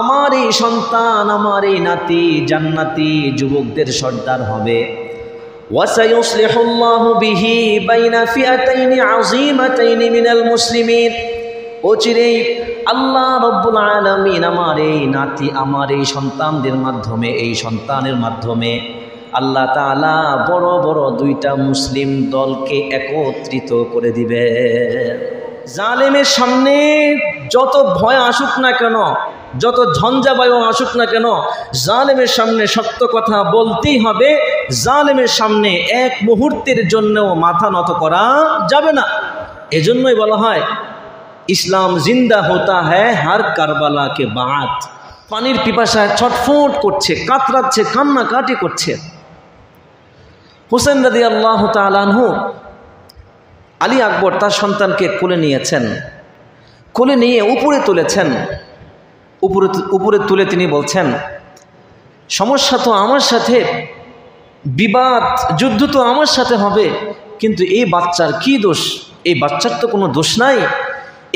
আমার এই সন্তান, আমার এই নাতি জান্নাতি যুবকদের সর্দার হবে। ওয়াসায়ুসলিহুল্লাহু বিহি বাইনা ফিআতাইনি আযীমাতাইনি মিনাল মুসলিমিন। অচিরেই আল্লাহ রব্বুল আলামিন আমার এই নাতি, আমার এই সন্তানদের মাধ্যমে, এই সন্তানের মাধ্যমে আল্লাহ তাআলা বড় বড় দুইটা মুসলিম দলকে একত্রিত করে দিবে। জালেমের সামনে যত ভয় আসুক না কেন, যত ঝঞ্ঝাবায়ু আসুক না কেন, জালেমের সামনে সত্য কথা বলতেই হবে। জালেমের সামনে এক মুহূর্তের জন্যও মাথা নত করা যাবে না। এজন্যই বলা হয় ইসলাম জিন্দা হতা হ্যায় হার কারবালা কে বাদ। পানির পিপাসায় ছটফট করছে, কাতরাচ্ছে, কান্নাকাটি করছে। হুসেন রাদিয়াল্লাহু তাআলা আনহু, আলী আকবর তার সন্তানকে কোলে নিয়েছেন, কোলে নিয়ে উপরে তুলেছেন। উপরে তুলে তিনি বলছেন, সমস্যা তো আমার সাথে, বিবাদ যুদ্ধ তো আমার সাথে হবে, কিন্তু এই বাচ্চার কি দোষ? এই বাচ্চার তো কোনো দোষ নাই,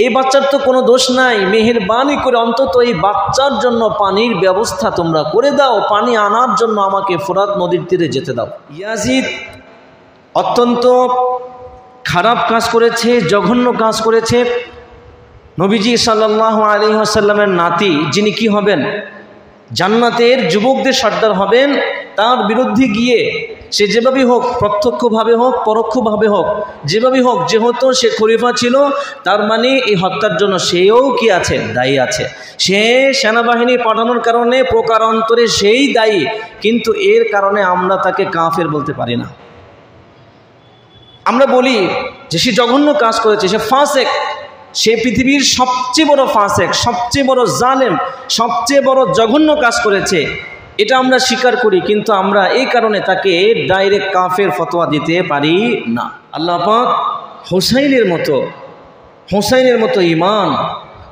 এই বাচ্চার তো কোনো দোষ নাই। মেহেরবানি করে অন্তত এই বাচ্চার জন্য পানির ব্যবস্থা তোমরা করে দাও, পানি আনার জন্য আমাকে ফোরাত নদীর তীরে যেতে দাও। ইয়াজিদ অত্যন্ত খারাপ কাজ করেছে, জঘন্য কাজ করেছে। নবীজি সাল্লাল্লাহু আলাইহি ওয়াসাল্লামের নাতি, যিনি কি হবেন? জান্নাতের যুবকদের সর্দার হবেন, তার বিরুদ্ধে গিয়ে সে যেভাবেই হোক, প্রত্যক্ষভাবে হোক পরোক্ষভাবে হোক, যেভাবেই হোক, যেহেতু সে খলিফা ছিল, তার মানে এই হত্যার জন্য সেও কি আছে? দায়ী আছে। সে সেনাবাহিনী পাঠানোর কারণে প্রকারান্তরে সেই দায়ী, কিন্তু এর কারণে আমরা তাকে কাফের বলতে পারি না। আমরা বলি যে সে জঘন্য কাজ করেছে, সে ফাসেক, সে পৃথিবীর সবচেয়ে বড় ফাসেক, সবচেয়ে বড় জালেম, সবচেয়ে বড় জঘন্য কাজ করেছে, এটা আমরা স্বীকার করি, কিন্তু আমরা এই কারণে তাকে ডাইরেক্ট কাফের ফতোয়া দিতে পারি না। আল্লাহ পাক হোসাইনের মতো ঈমান,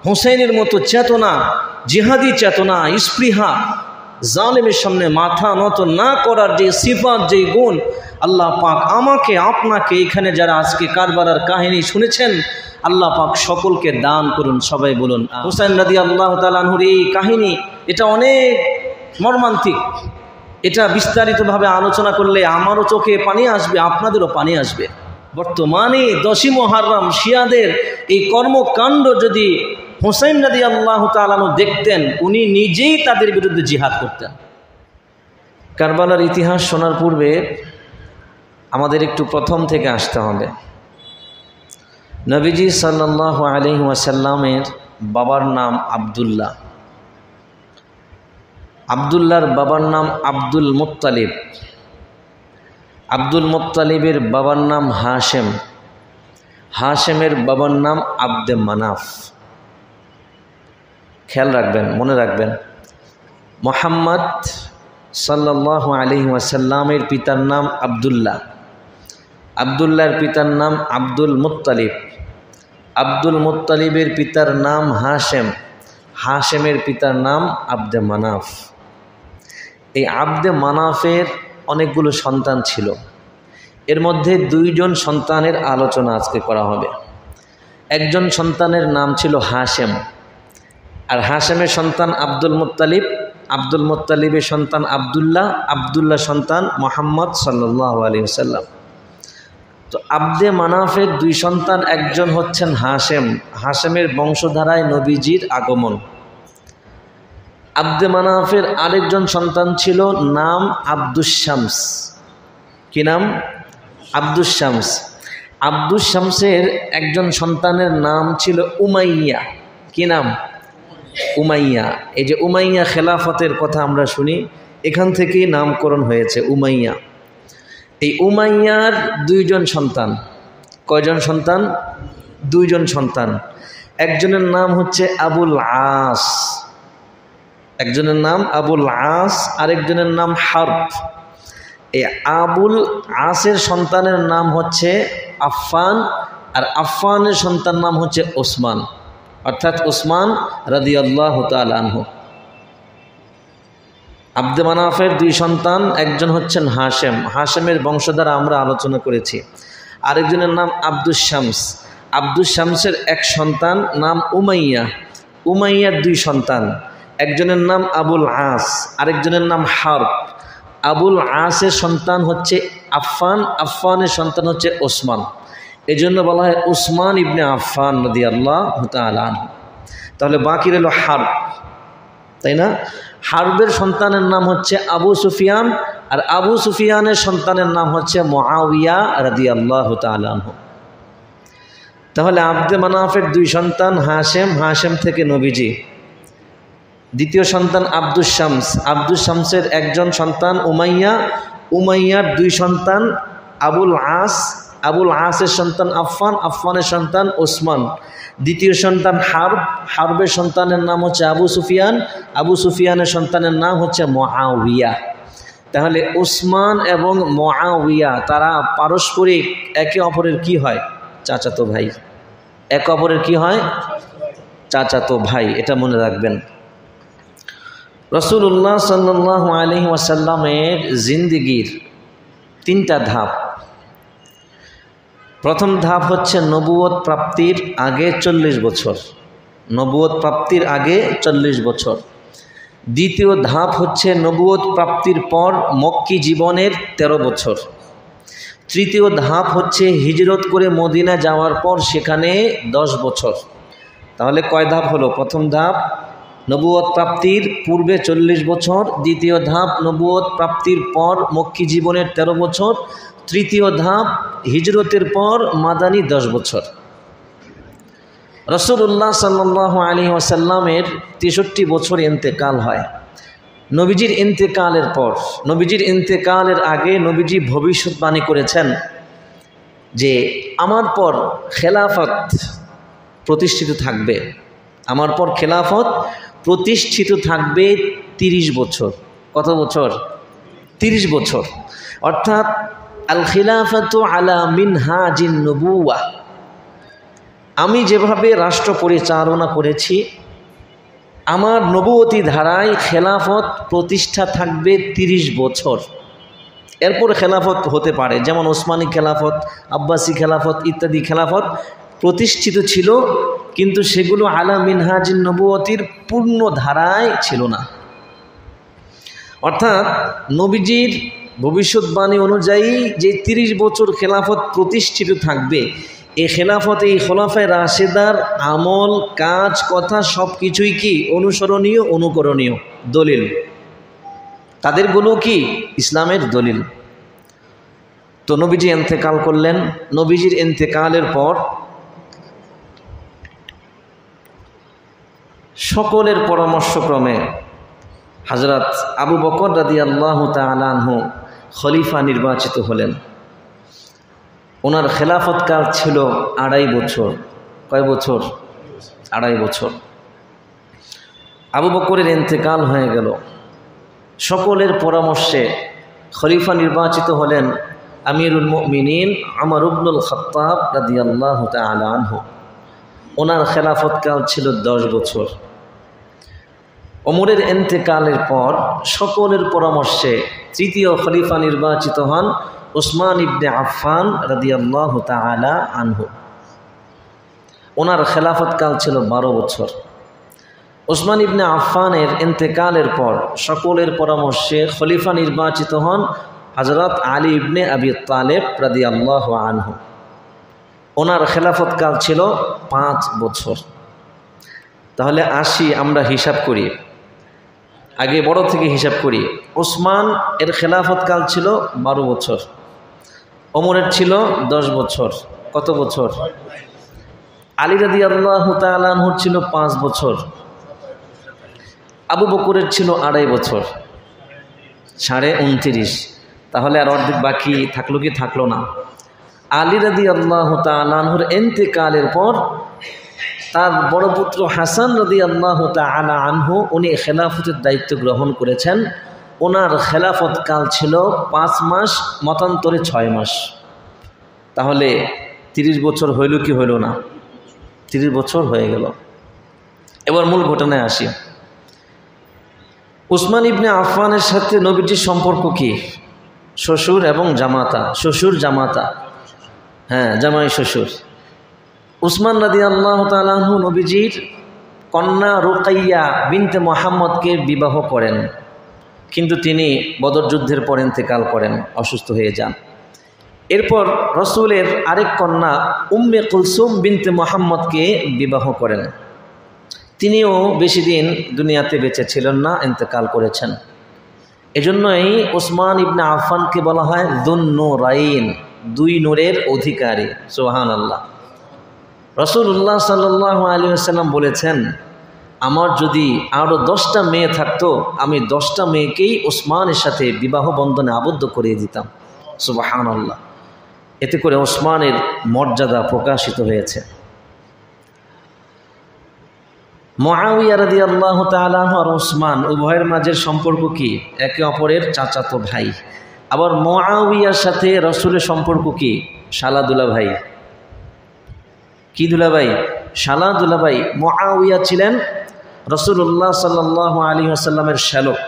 হোসাইনের মতো চেতনা, জিহাদি চেতনা, স্পৃহা, জালেমের সামনে মাথা নত না করার যে সিফাত, যে গুণ, আল্লাহ পাক আমাকে আপনাকে এখানে যারা আজকে কারবালার কাহিনী শুনেছেন, আল্লাহ পাক সকলকে দান করুন। সবাই বলুন হুসাইন রাদিয়াল্লাহু তাআলা আনহুর এই কাহিনী, এটা অনেক মর্মান্তিক। এটা বিস্তারিতভাবে আলোচনা করলে আমারও চোখে পানি আসবে, আপনাদেরও পানি আসবে। বর্তমানে 10ই মুহররম শিয়াদের এই কর্মকাণ্ড যদি হুসাইন রাদিয়াল্লাহু তাআলা আনহু দেখতেন, উনি নিজেই তাদের বিরুদ্ধে জিহাদ করতেন। কারবালার ইতিহাস শোনার পূর্বে আমাদের একটু প্রথম থেকে আসতে হবে। নবীজি সাল্লাল্লাহু আলাইহি ওয়াসাল্লামের বাবার নাম আব্দুল্লাহ, আব্দুল্লাহর বাবার নাম আব্দুল মুত্তালিব, আব্দুল মুত্তালিবের বাবার নাম হাশেম, হাশেমের বাবার নাম আব্দে মানাফ। খেয়াল রাখবেন, মনে রাখবেন, মুহাম্মদ সাল্লাল্লাহু আলাইহি ওয়াসাল্লামের পিতার নাম আব্দুল্লাহ, আব্দুল্লাহর পিতার নাম আব্দুল মুত্তালিব, আব্দুল মুত্তালিবের পিতার নাম হাশেম, হাশেমের পিতার নাম আব্দে মানাফ। এই আব্দে মানাফের অনেকগুলো সন্তান ছিল, এর মধ্যে 2 জন সন্তানের আলোচনা আজকে করা হবে। একজন সন্তানের নাম ছিল হাশেম, আর হাশেমের সন্তান আব্দুল মুত্তালিব, আব্দুল মুত্তালিবের সন্তান আব্দুল্লাহ, আব্দুল্লাহ সন্তান মুহাম্মদ সাল্লাল্লাহু আলাইহি ওয়াসাল্লাম। তো আব্দে মানাফের 2 সন্তান, একজন হচ্ছেন হাশেম, হাশেমের বংশধারায় নবীজির আগমন। আব্দে মানাফের আরেকজন সন্তান ছিল, নাম আব্দুস শামস। কি নাম? আব্দুস শামস। আব্দুস শামসের একজন সন্তানের নাম ছিল উমাইয়া। কি নাম? উমাইয়া। এই যে উমাইয়া খেলাফতের কথা আমরা শুনি, এখান থেকেই নামকরণ হয়েছে উমাইয়া। এই উমাইয়ার 2 জন সন্তান। কয়জন সন্তান? 2 জন সন্তান। একজনের নাম হচ্ছে আবুল আস, একজনের নাম আবুল আস, আরেকজনের নাম হারব। এই আবুল আসের সন্তানের নাম হচ্ছে আফফান, আর আফফানের সন্তান নাম হচ্ছে ওসমান, অর্থাৎ ওসমান রাদিয়াল্লাহু তাআলা আনহু। আব্দে মানাফের 2 সন্তান, একজন হচ্ছেন হাশেম, হাশেমের বংশধারা আমরা আলোচনা করেছি। আরেকজনের নাম আব্দুস শামস, আব্দুস শামসের 1 সন্তান নাম উমাইয়া, উমাইয়ার 2 সন্তান, একজনের নাম আবুল আস, আরেকজনের নাম হারব। আবুল আসের সন্তান হচ্ছে আফফান, আফফানের সন্তান হচ্ছে ওসমান। এই জন্য বলা হয় উসমান ইবনে আফফান রাদিয়াল্লাহু তাআলা আনহু। তাহলে বাকি রইল হারব, তাই না? হারবের সন্তানের নাম হচ্ছে আবু সুফিয়ান, আর আবু সুফিয়ানের সন্তানের নাম হচ্ছে মুআবিয়া রাদিয়াল্লাহু তাআলা আনহু। তাহলে আব্দে মানাফের দুই সন্তান হাশেম, হাশেম থেকে নবীজি। দ্বিতীয় সন্তান আব্দুস শামস, আব্দুস শামসের একজন সন্তান উমাইয়া, উমাইয়ার দুই সন্তান আবুল আস, আবুল আসের সন্তান আফফান, আফফানের সন্তান ওসমান। দ্বিতীয় সন্তান হারব, হারবের সন্তানের নাম হচ্ছে আবু সুফিয়ান, আবু সুফিয়ানের সন্তানের নাম হচ্ছে মুআবিয়া। তাহলে ওসমান এবং মুআবিয়া তারা পারস্পরিক একে অপরের কি হয়? চাচাতো ভাই। একে অপরের কি হয়? চাচাতো ভাই। এটা মনে রাখবেন। রাসূলুল্লাহ সাল্লাল্লাহু আলাইহি ওয়াসাল্লামের জিন্দেগীর তিনটা ধাপ। প্রথম ধাপ হচ্ছে নবুয়ত প্রাপ্তির আগে 40 বছর, নবুয়ত প্রাপ্তির আগে 40 বছর। দ্বিতীয় ধাপ হচ্ছে নবুয়ত প্রাপ্তির পর মক্কি জীবনের 13 বছর। তৃতীয় ধাপ হচ্ছে হিজরত করে মদিনা যাওয়ার পর সেখানে 10 বছর। তাহলে কয় ধাপ হলো? প্রথম ধাপ নবুয়ত প্রাপ্তির পূর্বে 40 বছর, দ্বিতীয় ধাপ নবুয়ত প্রাপ্তির পর মক্কি জীবনের 13 বছর, তৃতীয় ধাপ হিজরতের পর মাদানী 10 বছর। রাসূলুল্লাহ সাল্লাল্লাহু আলাইহি ওয়াসাল্লামের 63 বছর ইন্তেকাল হয়। নবীজির ইন্তেকালের পর, নবীজির ইন্তেকালের আগে নবীজি ভবিষ্যৎবাণী করেছেন যে আমার পর খেলাফত প্রতিষ্ঠিত থাকবে, আমার পর খেলাফত প্রতিষ্ঠিত থাকবে 30 বছর। কত বছর? 30 বছর। অর্থাৎ আল খিলাফাতু আলা মিনহাজিন নবুওয়াহ, আমি যেভাবে রাষ্ট্র পরিচালনা করেছি আমার নবুয়তি ধারায় খেলাফত প্রতিষ্ঠা থাকবে 30 বছর। এরপর খেলাফত হতে পারে, যেমন ওসমানী খেলাফত, আব্বাসী খেলাফত ইত্যাদি খেলাফত প্রতিষ্ঠিত ছিল, কিন্তু সেগুলো আলা মিনহাজিন নবুয়তির পূর্ণ ধারায় ছিল না। অর্থাৎ নবীজির ভবিষ্যৎবাণী অনুযায়ী যে 30 বছর খেলাফত প্রতিষ্ঠিত থাকবে, এই খেলাফতে এই খোলাফায়ে রাশেদার আমল, কাজ, কথা সব কিছুই কি অনুসরণীয়, অনুকরণীয়, দলিল। তাদেরগুলো কি ইসলামের দলিল। তো নবীজি ইন্তেকাল করলেন। নবীজির ইন্তেকালের পর সকলের পরামর্শক্রমে হযরত আবু বকর রাদিয়াল্লাহু তাআলা আনহু খলিফা নির্বাচিত হলেন। ওনার খেলাফতকাল ছিল 2.5 বছর। কয় বছর? 2.5 বছর। আবু বকরের ইন্তেকাল হয়ে গেল। সকলের পরামর্শে খলিফা নির্বাচিত হলেন আমিরুল মুমিনিন ওমর ইবনুল খাত্তাব রাদিয়াল্লাহু তাআলা আনহু। ওনার খেলাফতকাল ছিল 10 বছর। ওমরের ইন্তেকালের পর সকলের পরামর্শে তৃতীয় খলিফা নির্বাচিত হন উসমান ইবনে আফফান রাদিয়াল্লাহু তাআলা আনহু। ওনার খেলাফতকাল ছিল 12 বছর। উসমান ইবনে আফফানের ইন্তেকালের পর সকলের পরামর্শে খলিফা নির্বাচিত হন হযরত আলী ইবনে আবি তালেব রাদিয়াল্লাহু আনহু। ওনার খেলাফতকাল ছিল 5 বছর। তাহলে আসি আমরা হিসাব করি, আগে বড় থেকে হিসাব করি। ওসমান এর খেলাফতকাল ছিল 12 বছর, ওমরের ছিল 10 বছর। কত বছর? আলী রাদিয়াল্লাহু তাআলা আনহুর ছিল 5 বছর, আবু বকরের ছিল 2.5 বছর, 29.5। তাহলে আর অর্ধেক বাকি থাকলো কি থাকলো না? আলী রাদিয়াল্লাহু তাআলা আনহুর ইন্তেকালের পর তার বড় পুত্র হাসান রাদিয়াল্লাহু তাআলা আনহু উনি খেলাফতের দায়িত্ব গ্রহণ করেছেন। ওনার খেলাফতকাল ছিল 5 মাস, মতান্তরে 6 মাস। তাহলে 30 বছর হইল কি হইল না? 30 বছর হয়ে গেল। এবার মূল ঘটনায় আসি। উসমান ইবনে আফফানের সাথে নবীজির সম্পর্ক কি? শ্বশুর এবং জামাতা, শ্বশুর জামাতা, হ্যাঁ জামাই শ্বশুর। উসমান রাদিয়াল্লাহু তাআলা আনহু নবীজির কন্যা রুকাইয়া বিনতে মুহাম্মদকে বিবাহ করেন, কিন্তু তিনি বদর যুদ্ধের পর ইন্তেকাল করেন, অসুস্থ হয়ে যান। এরপর রসুলের আরেক কন্যা উম্মে কুলসুম বিনতে মুহাম্মদকে বিবাহ করেন। তিনিও বেশি দিন দুনিয়াতে বেঁচে ছিলেন না, ইন্তেকাল করেছেন। এজন্যই ওসমান ইবনে আফফানকে বলা হয় যুন-নূরাইন, দুই নূরের অধিকারী। সুবহানাল্লাহ। রাসূলুল্লাহ সাল্লাল্লাহু আলাইহি ওয়াসাল্লাম বলেছেন, আমার যদি আরও 10টা মেয়ে থাকতো, আমি 10টা মেয়েকেই ওসমানের সাথে বিবাহ বন্ধনে আবদ্ধ করিয়ে দিতাম। সুবহানাল্লাহ। এতে করে ওসমানের মর্যাদা প্রকাশিত হয়েছে। মুআবিয়া রাদিয়াল্লাহু তাআলা আনহু আর ওসমান উভয়ের মাঝের সম্পর্ক কি? একে অপরের চাচাতো ভাই। আবার মুআবিয়ার সাথে রাসূলের সম্পর্ক কি? শালা দুলাভাই। কি দুলাভাই? শালা দুলাভাই। মুআবিয়া ছিলেন রাসূলুল্লাহ সাল্লাল্লাহু আলাইহি ওয়াসাল্লামের শ্যালক।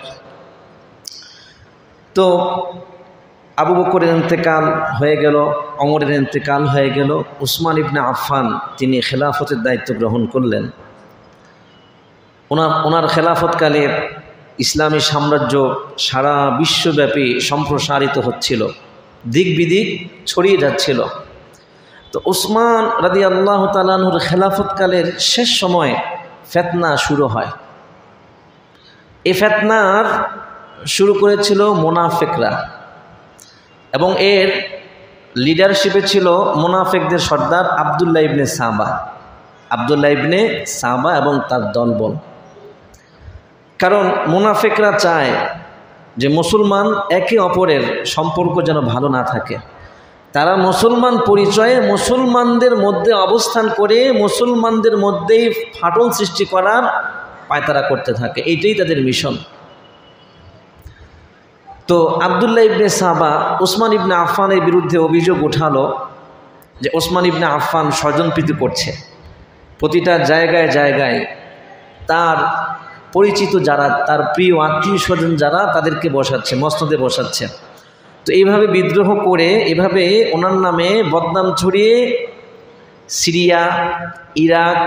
তো আবু বকরের ইন্তেকাল হয়ে গেল, ওমরের ইন্তেকাল হয়ে গেল, ওসমান ইবনে আফফান তিনি খেলাফতের দায়িত্ব গ্রহণ করলেন। ওনার খেলাফতকালে ইসলামী সাম্রাজ্য সারা বিশ্বব্যাপী সম্প্রসারিত হচ্ছিল, দিক বিদিক ছড়িয়ে যাচ্ছিল। তো ওসমান রাদিয়াল্লাহু তাআলা আনহুর খেলাফতকালের শেষ সময়ে ফিতনা শুরু হয়। এই ফিতনার শুরু করেছিল মুনাফিকরা, এবং এর লিডারশিপে ছিল মুনাফিকদের সর্দার আব্দুল্লাহ ইবনে সাবা এবং তার দলবল। কারণ মুনাফিকরা চায় যে মুসলমান একে অপরের সম্পর্ক যেন ভালো না থাকে। তারা মুসলমান পরিচয়ে মুসলমানদের মধ্যে অবস্থান করে মুসলমানদের মধ্যেই ফাটল সৃষ্টি করার পায়তারা করতে থাকে, এইটাই তাদের মিশন। তো আব্দুল্লাহ ইবনে সাবা ওসমান ইবনে আফফানের বিরুদ্ধে অভিযোগ উঠালো যে ওসমান ইবনে আফফান স্বজনপ্রীতি করছে। প্রতিটা জায়গায় জায়গায় তার পরিচিত যারা, তার প্রিয় আত্মীয় স্বজন যারা, তাদেরকে বসাচ্ছে, মসনদে বসাচ্ছে। তো এইভাবে বিদ্রোহ করে, এভাবে ওনার নামে বদনাম ছড়িয়ে সিরিয়া, ইরাক,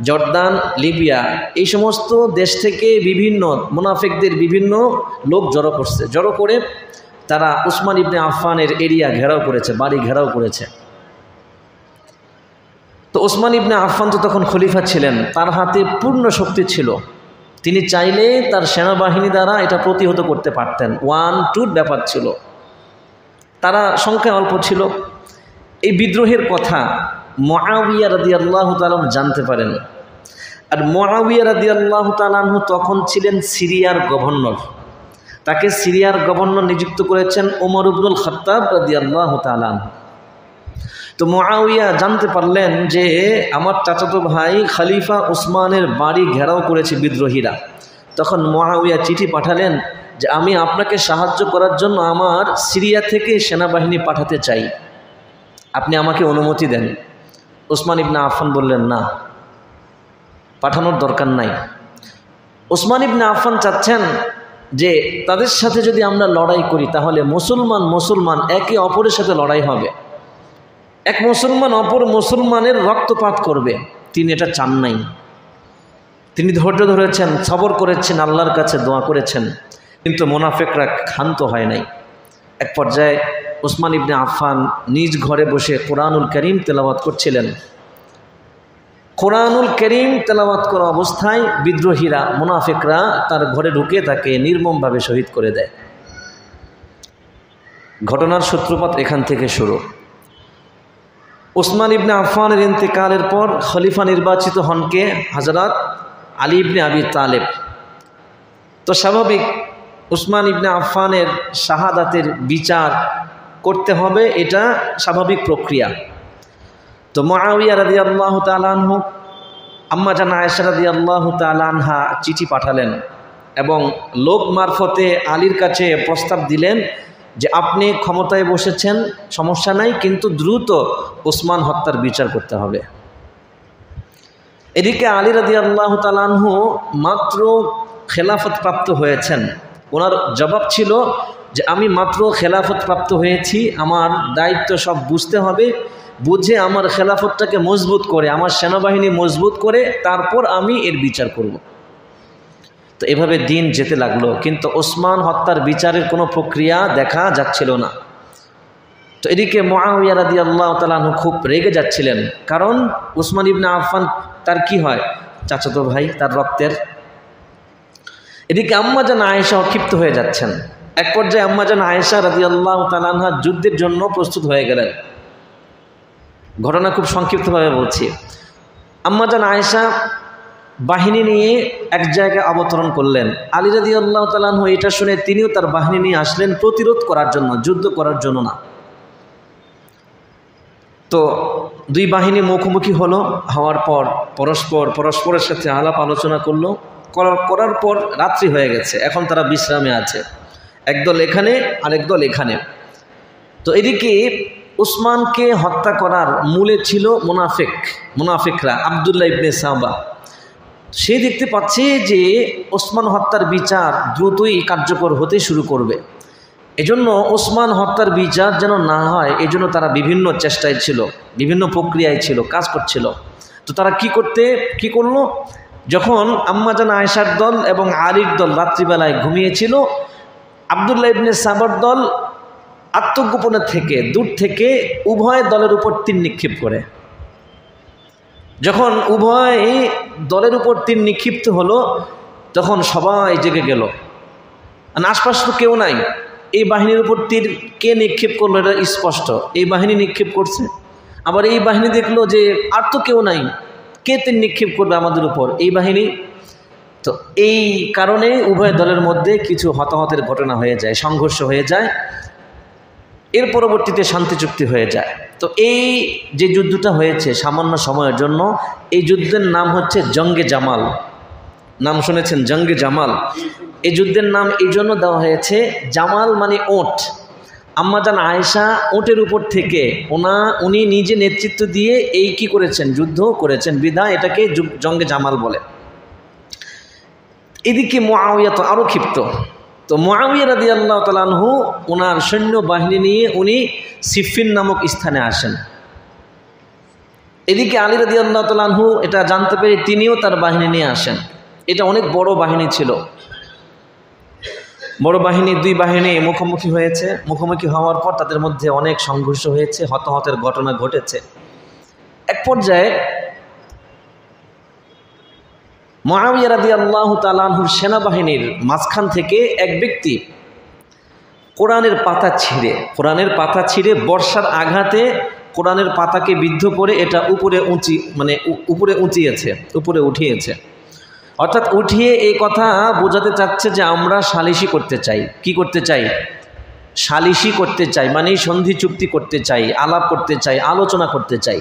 জর্দান, লিবিয়া এই সমস্ত দেশ থেকে বিভিন্ন মুনাফিকদের বিভিন্ন লোক জড়ো করে তারা ওসমান ইবনে আফফানের এরিয়া ঘেরাও করেছে, বাড়ি ঘেরাও করেছে। তো ওসমান ইবনে আফফান তো তখন খলিফা ছিলেন, তার হাতে পূর্ণ শক্তি ছিল। তিনি চাইলে তার সেনাবাহিনী দ্বারা এটা প্রতিহত করতে পারতেন। 1-2 ব্যাপার ছিল, তারা সংখ্যায় অল্প ছিল। এই বিদ্রোহের কথা মুআবিয়া রাদিয়াল্লাহু তাআলা জানতে পারেন। আর মুআবিয়া রাদিয়াল্লাহু তাআলা তখন ছিলেন সিরিয়ার গভর্নর। তাকে সিরিয়ার গভর্নর নিযুক্ত করেছেন ওমর ইবনুল খাত্তাব রাদিয়াল্লাহু তাআলা। তো মুআবিয়া জানতে পারলেন যে আমার চাচাতো ভাই খলিফা ওসমানের বাড়ি ঘেরাও করেছে বিদ্রোহীরা। তখন মুআবিয়া চিঠি পাঠালেন যে আমি আপনাকে সাহায্য করার জন্য আমার সিরিয়া থেকে সেনাবাহিনী পাঠাতে চাই, আপনি আমাকে অনুমতি দেন। ওসমান ইবনে আফফান বললেন, না, পাঠানোর দরকার নাই। ওসমান ইবনে আফফান চাচ্ছেন যে তাদের সাথে যদি আমরা লড়াই করি তাহলে মুসলমান একে অপরের সাথে লড়াই হবে, এক মুসলমান অপর মুসলমানের রক্তপাত করবে। তিনি এটা চান নাই। তিনি ধৈর্য ধরেছেন, সবর করেছেন, আল্লাহর কাছে দোয়া করেছেন, কিন্তু মুনাফিকরা ক্ষান্ত হয় নাই। এক পর্যায়ে ওসমান ইবনে আফফান নিজ ঘরে বসে কোরআনুল কারীম তেলাওয়াত করছিলেন। কোরআনুল কারীম তেলাওয়াত করা অবস্থায় বিদ্রোহীরা, মুনাফিকরা তার ঘরে ঢুকে তাকে নির্মমভাবে শহীদ করে দেয়। ঘটনার সূত্রপাত এখান থেকে শুরু। ওসমান ইবনে আফফানের ইন্তেকালের পর খলিফা নির্বাচিত হন কে? হযরত আলী ইবনে আবি তালেব। তো স্বাভাবিক ওসমান ইবনে আফফানের শাহাদাতের বিচার করতে হবে, এটা স্বাভাবিক প্রক্রিয়া। তো মুআবিয়া রাদিয়াল্লাহু তাআলা আনহু আম্মা জান আয়েশা রাদিয়াল্লাহু তাআলা আনহা চিঠি পাঠালেন এবং লোক মারফতে আলীর কাছে প্রস্তাব দিলেন যে আপনি ক্ষমতায় বসেছেন, সমস্যা নাই, কিন্তু দ্রুত ওসমান হত্যার বিচার করতে হবে। এদিকে আলী রাদিয়াল্লাহু তাআলা আনহু মাত্র খেলাফত প্রাপ্ত হয়েছেন। ওনার জবাব ছিল যে আমি মাত্র খেলাফত প্রাপ্ত হয়েছি, আমার দায়িত্ব সব বুঝতে হবে, বুঝে আমার খেলাফতটাকে মজবুত করে, আমার সেনাবাহিনী মজবুত করে তারপর আমি এর বিচার করব। তো এভাবে দিন যেতে লাগলো, কিন্তু ওসমান হত্যার বিচারের কোনো প্রক্রিয়া দেখা যাচ্ছিল না। তো এদিকে মুআবিয়া রাদিয়াল্লাহু তাআলা আনহু খুব রেগে যাচ্ছিলেন, কারণ উসমান ইবনে আফফান তার কি হয়, চাচাতো ভাই, তার রক্তের। এদিকে আম্মা জান আয়েশা ক্ষিপ্ত হয়ে যাচ্ছেন। এক পর্যায়ে আম্মা জান আয়েশা রাদিয়াল্লাহু তাআলা আনহা যুদ্ধের জন্য প্রস্তুত হয়ে গেলেন। ঘটনা খুব সংক্ষিপ্তভাবে বলছি। আম্মা জান আয়েশা বাহিনী নিয়ে এক জায়গায় অবতরণ করলেন। আলী রাদিয়াল্লাহু তাআলা আনহু এটা শুনে তিনিও তার বাহিনী নিয়ে আসলেন প্রতিরোধ করার জন্য, যুদ্ধ করার জন্য না। তো দুই বাহিনী মুখোমুখি হওয়ার পর পরস্পরের সাথে আলাপ আলোচনা করার পর রাত্রি হয়ে গেছে। এখন তারা বিশ্রামে আছে, একদল এখানে আরেক দল এখানে। তো এদিকে উসমানকে হত্যা করার মূলে ছিল মুনাফিকরা, আব্দুল্লাহ ইবনে সাবা। সে দেখতে পাচ্ছে যে ওসমান হত্যার বিচার দ্রুতই কার্যকর হতে শুরু করবে। এজন্য ওসমান হত্যার বিচার যেন না হয়, এজন্য তারা বিভিন্ন চেষ্টায় ছিল, বিভিন্ন প্রক্রিয়ায় ছিল, কাজ করছিল। তো তারা কি করলো, যখন আম্মা জান আয়েশার দল এবং আলীর দল রাত্রিবেলায় ঘুমিয়েছিল, আব্দুল্লাহ ইবনে সাবার দল আত্মগোপনের থেকে দূর থেকে উভয় দলের উপর তীর নিক্ষেপ করে। যখন উভয় দলের উপর তীর নিক্ষিপ্ত হলো, তখন সবাই জেগে গেল। আশপাশ তো কেউ নাই, এই বাহিনীর উপর তীর কে নিক্ষেপ করলো এটা স্পষ্ট, এই বাহিনী নিক্ষেপ করছে। আবার এই বাহিনী দেখলো যে আর তো কেউ নাই, কে তীর নিক্ষেপ করবে আমাদের উপর, এই বাহিনী। তো এই কারণে উভয় দলের মধ্যে কিছু হতাহতের ঘটনা হয়ে যায়, সংঘর্ষ হয়ে যায়। এর পরবর্তীতে শান্তি চুক্তি হয়ে যায়। তো এই যে যুদ্ধটা হয়েছে সামান্য সময়ের জন্য, এই যুদ্ধের নাম হচ্ছে জঙ্গে জামাল। নাম শুনেছেন, জঙ্গে জামাল। এই যুদ্ধের নাম এই জন্য দেওয়া হয়েছে, জামাল মানে ওট। আম্মা জান আয়েশা ওটের উপর থেকে উনি নিজে নেতৃত্ব দিয়ে এই কি করেছেন, যুদ্ধ করেছেন, বিধায় এটাকে জঙ্গে জামাল বলে। এদিকে মুআবিয়া তো আরও ক্ষিপ্ত। তো মুআবিয়া রাদিয়াল্লাহু তাআলা আনহু ওনার সৈন্য বাহিনী নিয়ে উনি সিফিন নামক স্থানে আসেন। এদিকে আলী রাদিয়াল্লাহু তাআলা আনহু এটা জানতে পেরে তিনিও তার বাহিনী নিয়ে আসেন। এটা অনেক বড় বাহিনী ছিল, বড় বাহিনী, দুই বাহিনী মুখোমুখি হয়েছে। মুখোমুখি হওয়ার পর তাদের মধ্যে অনেক সংঘর্ষ হয়েছে, হতাহতের ঘটনা ঘটেছে। এক পর্যায়ে মুআবিয়া রাদিয়াল্লাহু তাআলা আনহুর সেনাবাহিনীর মাঝখান থেকে এক ব্যক্তি কোরআনের পাতা ছিঁড়ে বর্ষার আঘাতে কোরআনের পাতাকে বিদ্ধ করে এটা উপরে উঠিয়েছে। অর্থাৎ উঠিয়ে এই কথা বোঝাতে চাচ্ছে যে আমরা সালিশি করতে চাই। কি করতে চাই? সালিশি করতে চাই, মানে সন্ধি চুক্তি করতে চাই, আলাপ করতে চাই, আলোচনা করতে চাই।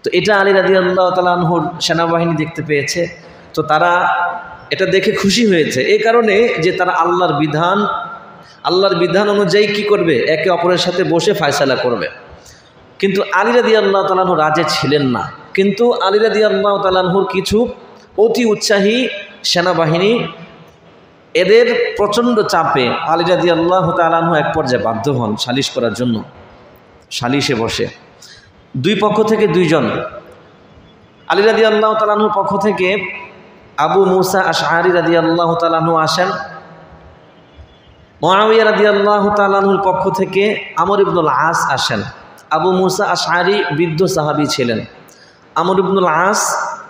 তো এটা আলী রাদিয়াল্লাহু তাআলা আনহুর সেনাবাহিনী দেখতে পেয়েছে। তো তারা এটা দেখে খুশি হয়েছে, এই কারণে যে তারা আল্লাহর বিধান অনুযায়ী কি করবে, একে অপরের সাথে বসে ফয়সালা করবে। কিন্তু আলী রাদিয়াল্লাহু তাআলা আনহু রাজি ছিলেন না। কিন্তু আলী রাদিয়াল্লাহু তাআলা আনহুর কিছু অতি উৎসাহী সেনাবাহিনী, এদের প্রচণ্ড চাপে আলী রাদিয়াল্লাহু তাআলা আনহু এক পর্যায়ে বাধ্য হন সালিশ করার জন্য। সালিশে বসে দুই পক্ষ থেকে দুইজন, আলী রাদিয়াল্লাহু তাআলা আনহুর পক্ষ থেকে আবু মুসা আশআরী রাদিয়াল্লাহু তাআলা আনহু আসেন। মুআবিয়া রাদিয়াল্লাহু তাআলা আনহুর পক্ষ থেকে আমর ইবনুল আস আসেন। আবু মুসা আশআরী বৃদ্ধ সাহাবী ছিলেন, আমর ইবনুল আস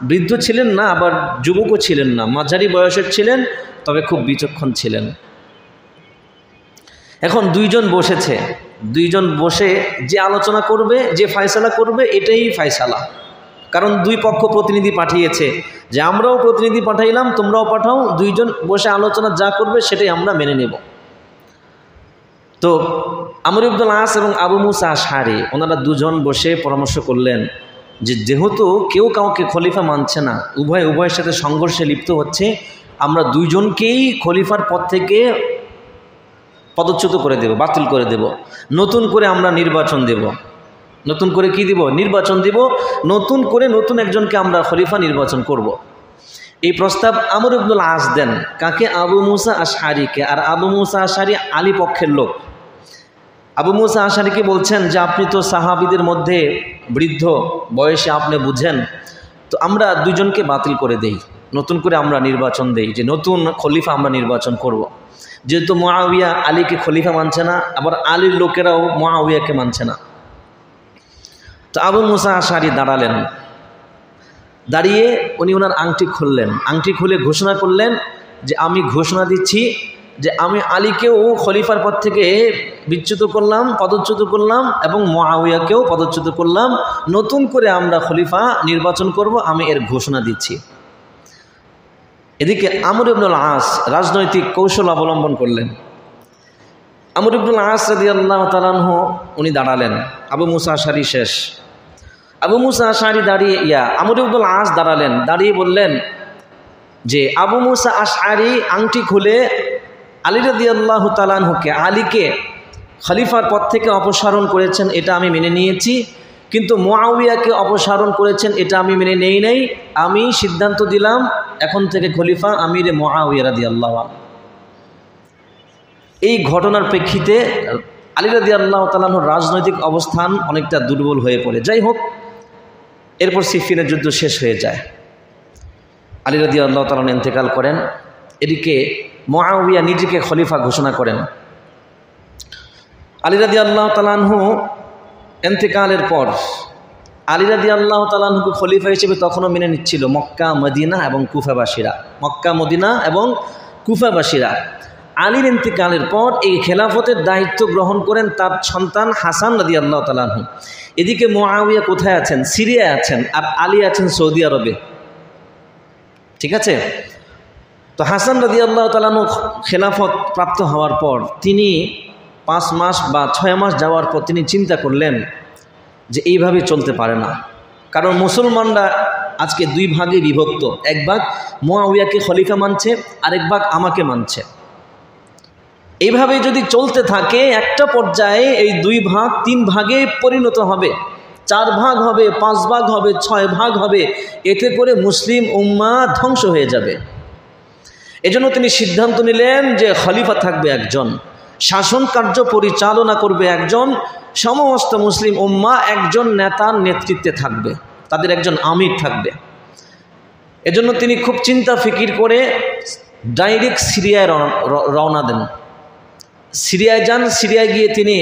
বৃদ্ধ ছিলেন না, আবার যুবকও ছিলেন না, মাঝারি বয়সের ছিলেন, তবে খুব বিচক্ষণ ছিলেন। এখন দুইজন বসেছে, দুইজন বসে যে আলোচনা করবে, যে ফয়সালা করবে, এটাই ফয়সালা। কারণ দুই পক্ষ প্রতিনিধি পাঠিয়েছে যে আমরাও প্রতিনিধি পাঠাইলাম, তোমরাও পাঠাও, দুইজন বসে আলোচনা যা করবে সেটাই আমরা মেনে নেব। তো আমর ইবনুল আস এবং আবু মুসা আশআরী ওনারা দুজন বসে পরামর্শ করলেন যে যেহেতু কেউ কাউকে খলিফা মানছে না, উভয়ের সাথে সংঘর্ষে লিপ্ত হচ্ছে, আমরা দুইজনকেই খলিফার পদ থেকে পদচ্যুত করে দেব, বাতিল করে দেব। নতুন করে আমরা নির্বাচন দেব। নতুন করে কি দিব? নির্বাচন দিব। নতুন করে নতুন একজনকে আমরা খলিফা নির্বাচন করব। এই প্রস্তাব আমর ইবনুল আস দেন কাকে? আবু মুসা আশআরীকে। আর আবু মুসা আশআরী আলী পক্ষের লোক। আবু মুসা আশআরীকে বলছেন যে আপনি তো সাহাবীদের মধ্যে বৃদ্ধ বয়সে, আপনি বুঝেন, তো আমরা দুইজনকে বাতিল করে দেই, নতুন করে আমরা নির্বাচন দেই, যে নতুন খলিফা আমরা নির্বাচন করব। যেহেতু মুআবিয়া আলীকে খলিফা মানছে না, আবার আলীর লোকেরাও মুআবিয়াকে মানছে না। তো আবু মুসা আশআরী দাঁড়ালেন, দাঁড়িয়ে উনি ওনার আংটি খুললেন, আংটি খুলে ঘোষণা করলেন যে আমি ঘোষণা দিচ্ছি যে আমি আলীকেও খলিফার পদ থেকে বিচ্যুত করলাম, পদচ্যুত করলাম, এবং মুআবিয়াকেও পদচ্যুত করলাম, নতুন করে আমরা খলিফা নির্বাচন করব, আমি এর ঘোষণা দিচ্ছি। এদিকে আমর ইবনুল আস রাজনৈতিক কৌশল অবলম্বন করলেন। আমর ইবনুল আস রাদিয়াল্লাহু তাআলা আনহু উনি দাঁড়ালেন, আবু মুসা আশআরী শেষ। আবু মুসা আশআরী দাঁড়িয়ে আমর ইবনুল আস দাঁড়ালেন, দাঁড়িয়ে বললেন যে আবু মুসা আশআরী আংটি খুলে আলী রাদিয়াল্লাহু তাআলা আনহুকে, আলীকে খলিফার পদ থেকে অপসারণ করেছেন, এটা আমি মেনে নিয়েছি, কিন্তু মুআবিয়াকে অপসারণ করেছেন, এটা আমি মেনে নেই নাই। আমি সিদ্ধান্ত দিলাম এখন থেকে খলিফা আমির মুআবিয়া রাদিয়াল্লাহু আনহু। এই ঘটনার প্রেক্ষিতে আলী রাদিয়াল্লাহু তাআলা আনহুর রাজনৈতিক অবস্থান অনেকটা দুর্বল হয়ে পড়ে। যাই হোক, এরপর সিফিনের যুদ্ধ শেষ হয়ে যায়, আলী রাদিয়াল্লাহু তাআলা আনহু ইন্তেকাল করেন। এদিকে মুআবিয়া নিজেকে খলিফা ঘোষণা করেন। আলী রাদিয়াল্লাহু তাআলা আনহু ইন্তেকালের পর আলী রাদিয়াল্লাহু তাআলা আনহুকে খলিফা হিসেবে তখনও মেনে নিচ্ছিল মক্কা, মদিনা এবং কুফাবাসীরা। মক্কা, মদিনা এবং কুফাবাসীরা। আলীর ইন্তেকালের পর এই খেলাফতের দায়িত্ব গ্রহণ করেন তার সন্তান হাসান রাদিয়াল্লাহু তাআলা আনহু। এদিকে মুআবিয়া কোথায় আছেন? সিরিয়ায় আছেন, আর আলী আছেন সৌদি আরবে। ঠিক আছে? তো হাসান রাদিয়াল্লাহু তাআলা আনহু খেলাফত প্রাপ্ত হওয়ার পর তিনি 5 মাস বা 6 মাস যাওয়ার পর তিনি চিন্তা করলেন যে এইভাবে চলতে পারে না, কারণ মুসলমানরা আজকে 2 ভাগে বিভক্ত। এক ভাগ মুআবিয়াকে খলিফা মানছে, আরেক ভাগ আমাকে মানছে। এইভাবে যদি চলতে থাকে একটা পর্যায়ে এই 2 ভাগ 3 ভাগে পরিণত হবে, 4 ভাগ হবে, 5 ভাগ হবে, 6 ভাগ হবে। এতে করে মুসলিম উম্মাহ ধ্বংস হয়ে যাবে। এজন্য তিনি সিদ্ধান্ত নিলেন যে খলিফা থাকবে একজন, শাসন কার্য পরিচালনা করবে একজন, সমস্ত মুসলিম উম্মাহ একজন নেতার নেতৃত্বে থাকবে, তাদের একজন আমির থাকবে। এজন্য তিনি খুব চিন্তা ফিকির করে ডাইরেক্ট সিরিয়ায় রওনা দেন। সিরিয়ায় যান। সিরিয়ায় গিয়ে তিনি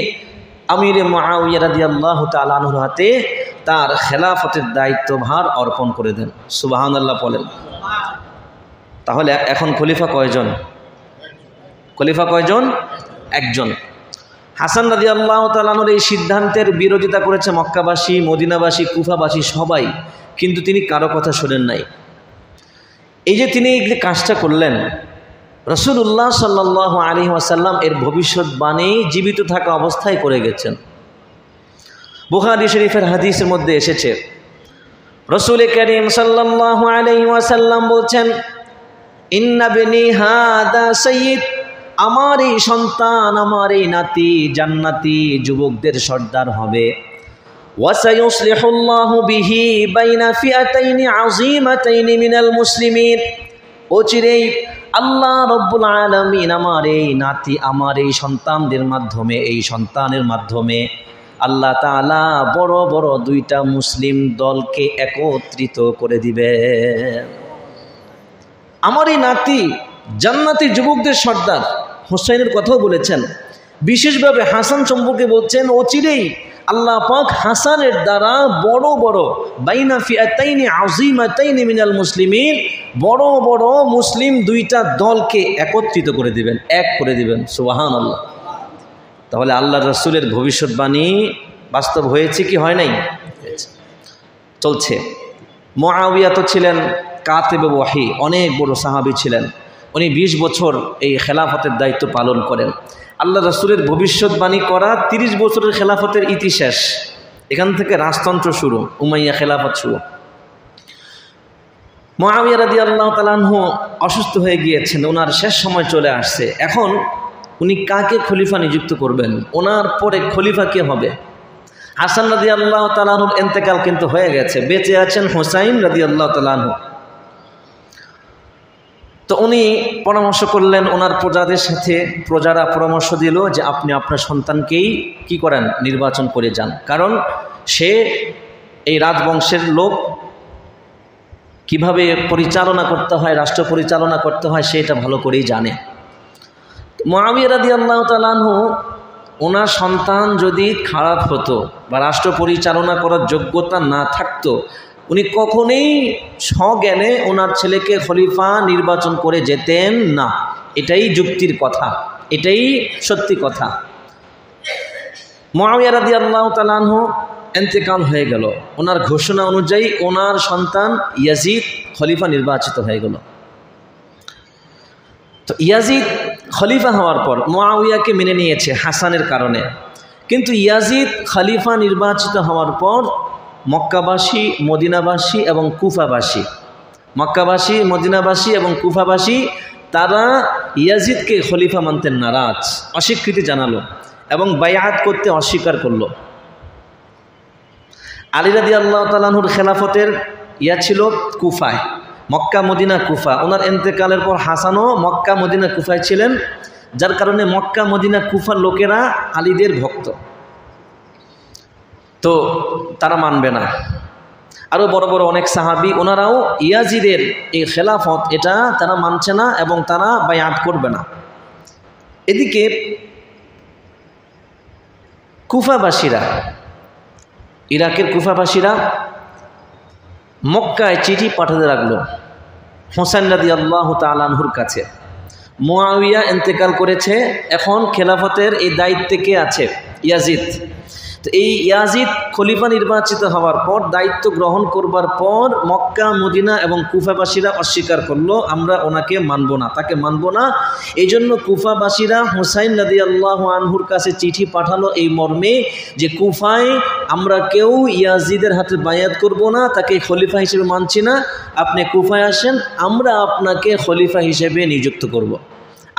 আমিরে মুআবিয়া রাদিয়াল্লাহু তাআলা আনহুর হাতে তার খেলাফতের দায়িত্বভার অর্পণ করে দেন। সুবহানাল্লাহ বলেন। তাহলে এখন খলিফা কয়জন? খলিফা কয়জন? একজন। হাসান রাদিয়াল্লাহু তাআলা আনহুর এই সিদ্ধান্তের বিরোধিতা করেছে মক্কাবাসী, মদিনাবাসী, কুফাবাসী সবাই, কিন্তু তিনি কারো কথা শোনেন নাই। এই যে তিনি এই কাজটা করলেন, রাসূলুল্লাহ সাল্লাল্লাহু আলাইহি ওয়াসাল্লাম এর ভবিষ্যৎবাণী জীবিত থাকা অবস্থায় করে গেছেন। বুখারী শরীফের হাদিসের মধ্যে এসেছে, রাসূল করিম সাল্লাল্লাহু আলাইহি ওয়াসাল্লাম বলছেন, ইন্না বিনি হাদা সাইয়্যিদ, আমার এই সন্তান, আমার এই নাতি জান্নাতি যুবকদের সর্দার হবে। ওয়া সায়ুসলিহুল্লাহু বিহি বাইনা ফিআতাইনি আযীমাতাইনি মিনাল মুসলিমিন, অচিরেই আল্লাহ রব্বুল আলামিন আমার এই নাতি, আমার এই সন্তানদের মাধ্যমে, এই সন্তানের মাধ্যমে আল্লাহ তাআলা বড় বড় 2টা মুসলিম দলকে একত্রিত করে দিবেন। আমার এই নাতি জান্নাতি যুবকদের সর্দার। হোসাইনের কথাও বলেছেন, বিশেষভাবে হাসান সম্পর্কে বলছেন, অচিরেই আল্লাহ পাক হাসানের দ্বারা বড় বড় বাইনা ফিআতাইনি আযীমাতাইনি মিনাল মুসলিমিন, বড় বড় মুসলিম 2টা দলকে একত্রিত করে দিবেন, এক করে দিবেন। সুবহানাল্লাহ। তাহলে আল্লাহ রাসূলের ভবিষ্যৎবাণী বাস্তব হয়েছে কি হয় নাই? চলছে। মুআবিয়া তো ছিলেন কাতিবে ওয়াহি, অনেক বড় সাহাবী ছিলেন। উনি 20 বছর এই খেলাফতের দায়িত্ব পালন করেন। আল্লাহ রাসূলের ভবিষ্যৎবাণী করা 30 বছরের খেলাফতের ইতি শেষ। এখান থেকে রাজতন্ত্র শুরু, উমাইয়া খেলাফত শুরু। মুআবিয়া রাদিয়াল্লাহু তাআলা আনহু অসুস্থ হয়ে গিয়েছেন, ওনার শেষ সময় চলে আসছে। এখন উনি কাকে খলিফা নিযুক্ত করবেন? ওনার পরে খলিফা কে হবে? হাসান রাদিয়াল্লাহু তাআলা আনহুর ইন্তেকাল কিন্তু হয়ে গেছে, বেঁচে আছেন হুসাইন রাদিয়াল্লাহু তাআলা আনহু। তো তো উনি পরামর্শ করলেন ওনার প্রজাদের সাথে, প্রজারা পরামর্শ দিল যে আপনি আপনার সন্তানকেই কি করেন, নির্বাচন করে যান, কারণ সে এই রাজবংশের লোক, কিভাবে পরিচালনা করতে হয়, রাষ্ট্র পরিচালনা করতে হয় সেটা ভালো করেই জানে। মুআবিয়া রাদিয়াল্লাহু তাআলা আনহু ওনার সন্তান যদি খারাপ হতো বা রাষ্ট্র পরিচালনা করার যোগ্যতা না থাকতো, উনি কখনোই সজ্ঞানে ওনার ছেলেকে খলিফা নির্বাচন করে যেতেন না। এটাই যুক্তির কথা, এটাই সত্যি কথা। মুআবিয়া রাদিয়াল্লাহু তাআলা আনহু ইন্তেকাল হয়ে গেল, ওনার ঘোষণা অনুযায়ী ওনার সন্তান ইয়াজিদ খলিফা নির্বাচিত হয়ে গেল। তো ইয়াজিদ খলিফা হওয়ার পর মুআবিয়াকে মেনে নিয়েছে হাসানের কারণে, কিন্তু ইয়াজিদ খলিফা নির্বাচিত হওয়ার পর মক্কাবাসী, মদিনাবাসী এবং কুফাবাসী, মক্কাবাসী, মদিনাবাসী এবং কুফাবাসী তারা ইয়াজিদকে খলিফা মানতে নারাজ, অস্বীকৃতি জানালো এবং বায়াত করতে অস্বীকার করলো। আলী রাদিয়াল্লাহু তাআলা আনহুর খেলাফতের ছিল কুফায়, মক্কা মদিনা কুফা। ওনার ইন্তেকালের পর হাসানও মক্কা মদিনা কুফায় ছিলেন, যার কারণে মক্কা মদিনা কুফার লোকেরা আলীদের ভক্ত, তো তারা মানবে না। আরও বড় বড় অনেক সাহাবী ওনারাও ইয়াজিদের এই খেলাফত এটা তারা মানছে না এবং তারা বায়াত করবে না। এদিকে কুফাবাসীরা, ইরাকের কুফাবাসীরা মক্কায় চিঠি পাঠাতে লাগলো হোসেন রাদিয়াল্লাহু তাআলা আনহুর কাছে। মুআবিয়া ইন্তেকাল করেছে, এখন খেলাফতের এই দায়িত্বে কে আছে? ইয়াজিদ। তো এই ইয়াজিদ খলিফা নির্বাচিত হওয়ার পর, দায়িত্ব গ্রহণ করবার পর মক্কা মদিনা এবং কুফাবাসীরা অস্বীকার করলো, আমরা ওনাকে মানব না, তাকে মানব না। এই জন্য কুফাবাসীরা হুসাইন রাদিয়াল্লাহু আনহুর কাছে চিঠি পাঠালো এই মর্মে যে কুফায় আমরা কেউ ইয়াজিদের হাতে বায়াত করব না, তাকে খলিফা হিসেবে মানছি না, আপনি কুফায় আসেন, আমরা আপনাকে খলিফা হিসেবে নিযুক্ত করব,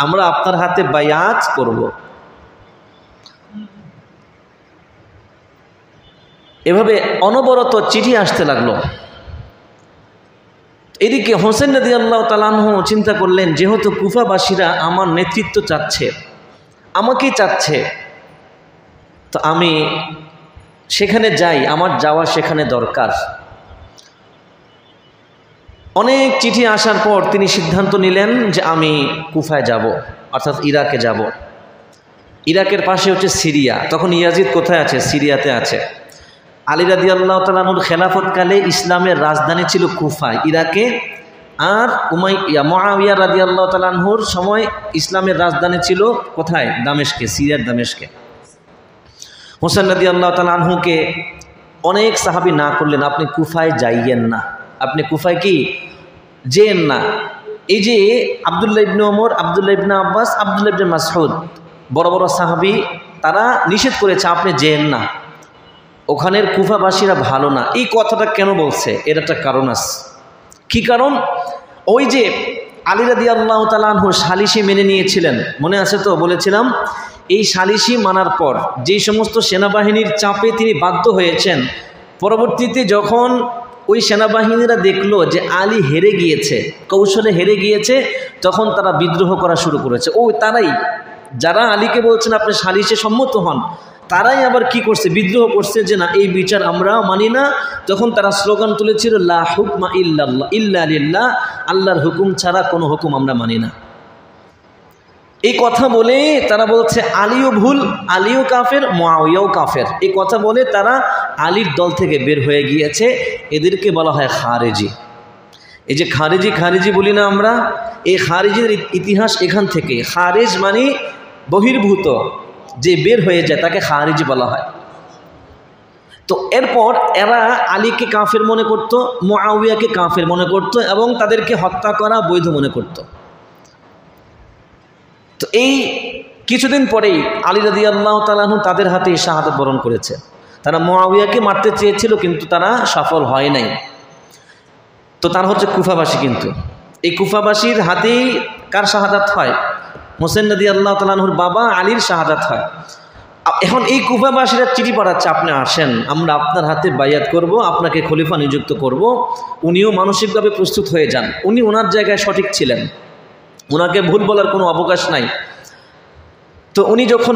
আমরা আপনার হাতে বায়াত করব। এভাবে অনবরত চিঠি আসতে লাগলো। এদিকে হোসেন রাদিয়াল্লাহু তাআলা আনহু চিন্তা করলেন, যেহেতু কুফাবাসীরা আমার নেতৃত্ব চাচ্ছে, আমাকেই চাচ্ছে, তো আমি সেখানে যাই, আমার যাওয়া সেখানে দরকার। অনেক চিঠি আসার পর তিনি সিদ্ধান্ত নিলেন যে আমি কুফায় যাব, অর্থাৎ ইরাকে যাব। ইরাকের পাশে হচ্ছে সিরিয়া, তখন ইয়াজিদ কোথায় আছে? সিরিয়াতে আছে। আলী রাদিয়াল্লাহু তাআলা আনহুর খেলাফতকালে ইসলামের রাজধানী ছিল কুফায়, ইরাকে, আর মুআবিয়া রাদিয়াল্লাহু তাআলা আনহুর সময় ইসলামের রাজধানী ছিল কোথায়? দামেস্কে, সিরিয়ার দামেস্কে। হোসেন রাদিয়াল্লাহু তাআলা আনহুকে অনেক সাহাবী না করলেন, আপনি কুফায় যাইয়েন না, আপনি কুফায় কি যেন না। এই যে আব্দুল্লাহ ইবনে ওমর, আব্দুল্লাহ ইবনে আব্বাস, আব্দুল্লাহ ইবনে মাসউদ, বড় বড় সাহাবী, তারা নিষেধ করেছে আপনি যেন না, ওখানের কুফাবাসীরা ভালো না। এই কথাটা কেন বলছে? এর একটা কারণ আছে। কি কারণ? ওই যে আলী রাদিয়াল্লাহু তাআলা আনহু সালিসি মেনে নিয়েছিলেন, মনে আছে তো? বলেছিলাম এই সালিসি মানার পর যে সমস্ত সেনাবাহিনীর চাপে তিনি বাধ্য হয়েছেন, পরবর্তীতে যখন ওই সেনাবাহিনীরা দেখলো যে আলী হেরে গিয়েছে, কৌশলে হেরে গিয়েছে, তখন তারা বিদ্রোহ করা শুরু করেছে। তারাই যারা আলীকে বলছেন আপনি সালিসে সম্মত হন, তারাই আবার কি করছে? বিদ্রোহ করছে যে না, এই বিচার আমরা মানি না। তখন তারা স্লোগান তুলেছিল লা হুকমা ইল্লাল্লাহ ইল্লা লিল্লাহ, আল্লাহর হুকুম ছাড়া কোনো হুকুম আমরা মানি না। এই কথা বলে তারা বলছে আলীও ভুল, আলীও কাফের, মুআবিয়াও কাফের। এই কথা বলে তারা আলীর দল থেকে বের হয়ে গিয়েছে। এদেরকে বলা হয় খারেজি। এই যে খারেজি খারেজি বলি না আমরা, এই খারেজির ইতিহাস এখান থেকে। খারেজ মানে বহির্ভূত, যে বের হয়ে যায় তাকে খারেজি বলা হয়। তো এরপর এরা আলীকে কাফের মনে করত, মুআবিয়াকে কাফের মনে করত এবং তাদেরকে হত্যা করা বৈধ মনে করত। তো এই কিছুদিন পরেই আলী রাদিয়াল্লাহু তাআলা আনহু তাদের হাতে শাহাদাত বরণ করেছে। তারা মুআবিয়াকে মারতে চেয়েছিল কিন্তু তারা সফল হয় নাই। তো তারা হচ্ছে কুফাবাসী, কিন্তু এই কুফাবাসীর হাতেই কার শাহাদাত হয়? হোসেন রাদিয়াল্লাহু তাআলা আনহুর বাবা আলীর শাহাদাত হয়। এখন এই কুফাবাসীরা চিঠি পাঠাচ্ছে আপনি আসেন, আমরা আপনার হাতে বায়াত করব, আপনাকে খলিফা নিযুক্ত করব। উনিও মানসিকভাবে প্রস্তুত হয়ে যান। উনি ওনার জায়গায় সঠিক ছিলেন, ওনাকে ভুল বলার কোনো অবকাশ নাই। তো উনি যখন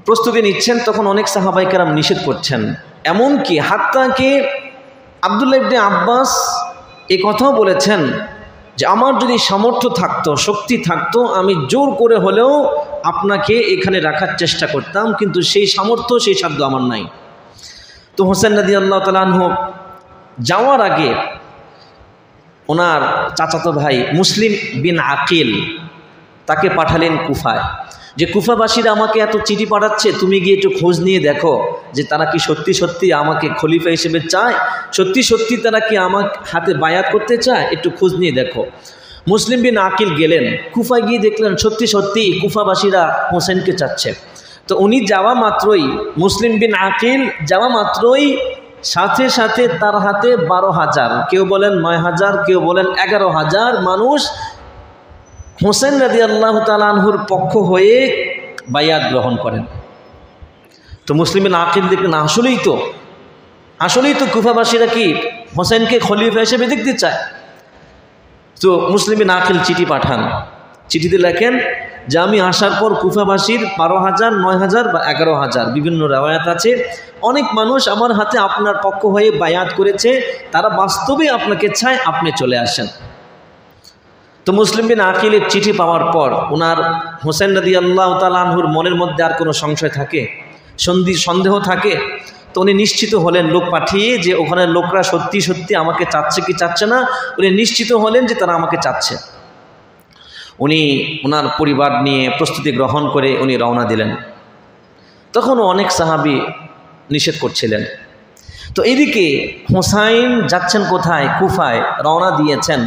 প্রস্তুতি নিচ্ছেন তখন অনেক সাহাবায়ে কেরাম নিষেধ করছেন, এমনকি হাত্তাকে আব্দুল্লাহ ইবনে আব্বাস এই কথাও বলেছেন যে আমার যদি সামর্থ্য থাকতো, শক্তি থাকতো, আমি জোর করে হলেও আপনাকে এখানে রাখার চেষ্টা করতাম, কিন্তু সেই সামর্থ্য, সেই সাধ্য আমার নাই। তো হোসেন রাদিয়াল্লাহু তাআলা আনহু যাওয়ার আগে ওনার চাচাতো ভাই মুসলিম বিন আকিল তাকে পাঠালেন কুফায়, যে কুফাবাসীরা আমাকে এত চিঠি পাঠাচ্ছে, তুমি গিয়ে একটু খোঁজ নিয়ে দেখো যে তারা কি সত্যি সত্যি আমাকে খলিফা হিসেবে চায়, সত্যি সত্যি তারা কি আমার হাতে বায়াত করতে চায়, একটু খোঁজ নিয়ে দেখো। মুসলিম বিন আকিল গেলেন, কুফায় গিয়ে দেখলেন সত্যি সত্যি কুফাবাসীরা হোসেনকে চাচ্ছে। তো উনি যাওয়া মাত্রই, মুসলিম বিন আকিল যাওয়া মাত্রই সাথে সাথে তার হাতে 12,000, কেউ বলেন 9,000, কেউ বলেন 11,000 মানুষ হোসেন রাদিয়াল্লাহু তাআলা আনহুর পক্ষ হয়ে বায়াত গ্রহণ করেন। তো মুসলিম বিন আকিল দেখলেন আসলেই তো কুফাবাসীরা কি হোসেনকে খলিফা হিসেবে দেখতে চায়। তো মুসলিম বিন আকিল চিঠি পাঠান, চিঠিতে লেখেন যে আমি আসার পর কুফাবাসীর 12,000, 9,000 বা 11,000 বিভিন্ন রাওয়ায়াত আছে, অনেক মানুষ আমার হাতে আপনার পক্ষ হয়ে বায়াত করেছে, তারা বাস্তবে আপনাকে চায়, আপনি চলে আসেন। তো মুসলিম বিন আকিলের চিঠি পাওয়ার পর ওনার হোসেন রাদিয়াল্লাহু তাআলা আনহুর মনের মধ্যে আর কোনো সংশয় থাকে, সন্দেহ থাকে? তো উনি নিশ্চিত হলেন লোক পাঠিয়ে যে ওখানে লোকরা সত্যি সত্যি আমাকে চাচ্ছে কি চাচ্ছে না, উনি নিশ্চিত হলেন যে তারা আমাকে চাচ্ছে। উনি ওনার পরিবার নিয়ে প্রস্তুতি গ্রহণ করে উনি রওনা দিলেন। তখনও অনেক সাহাবী নিষেধ করছিলেন। তো এদিকে হুসাইন যাচ্ছেন কোথায়? কুফায় রওনা দিয়েছেন।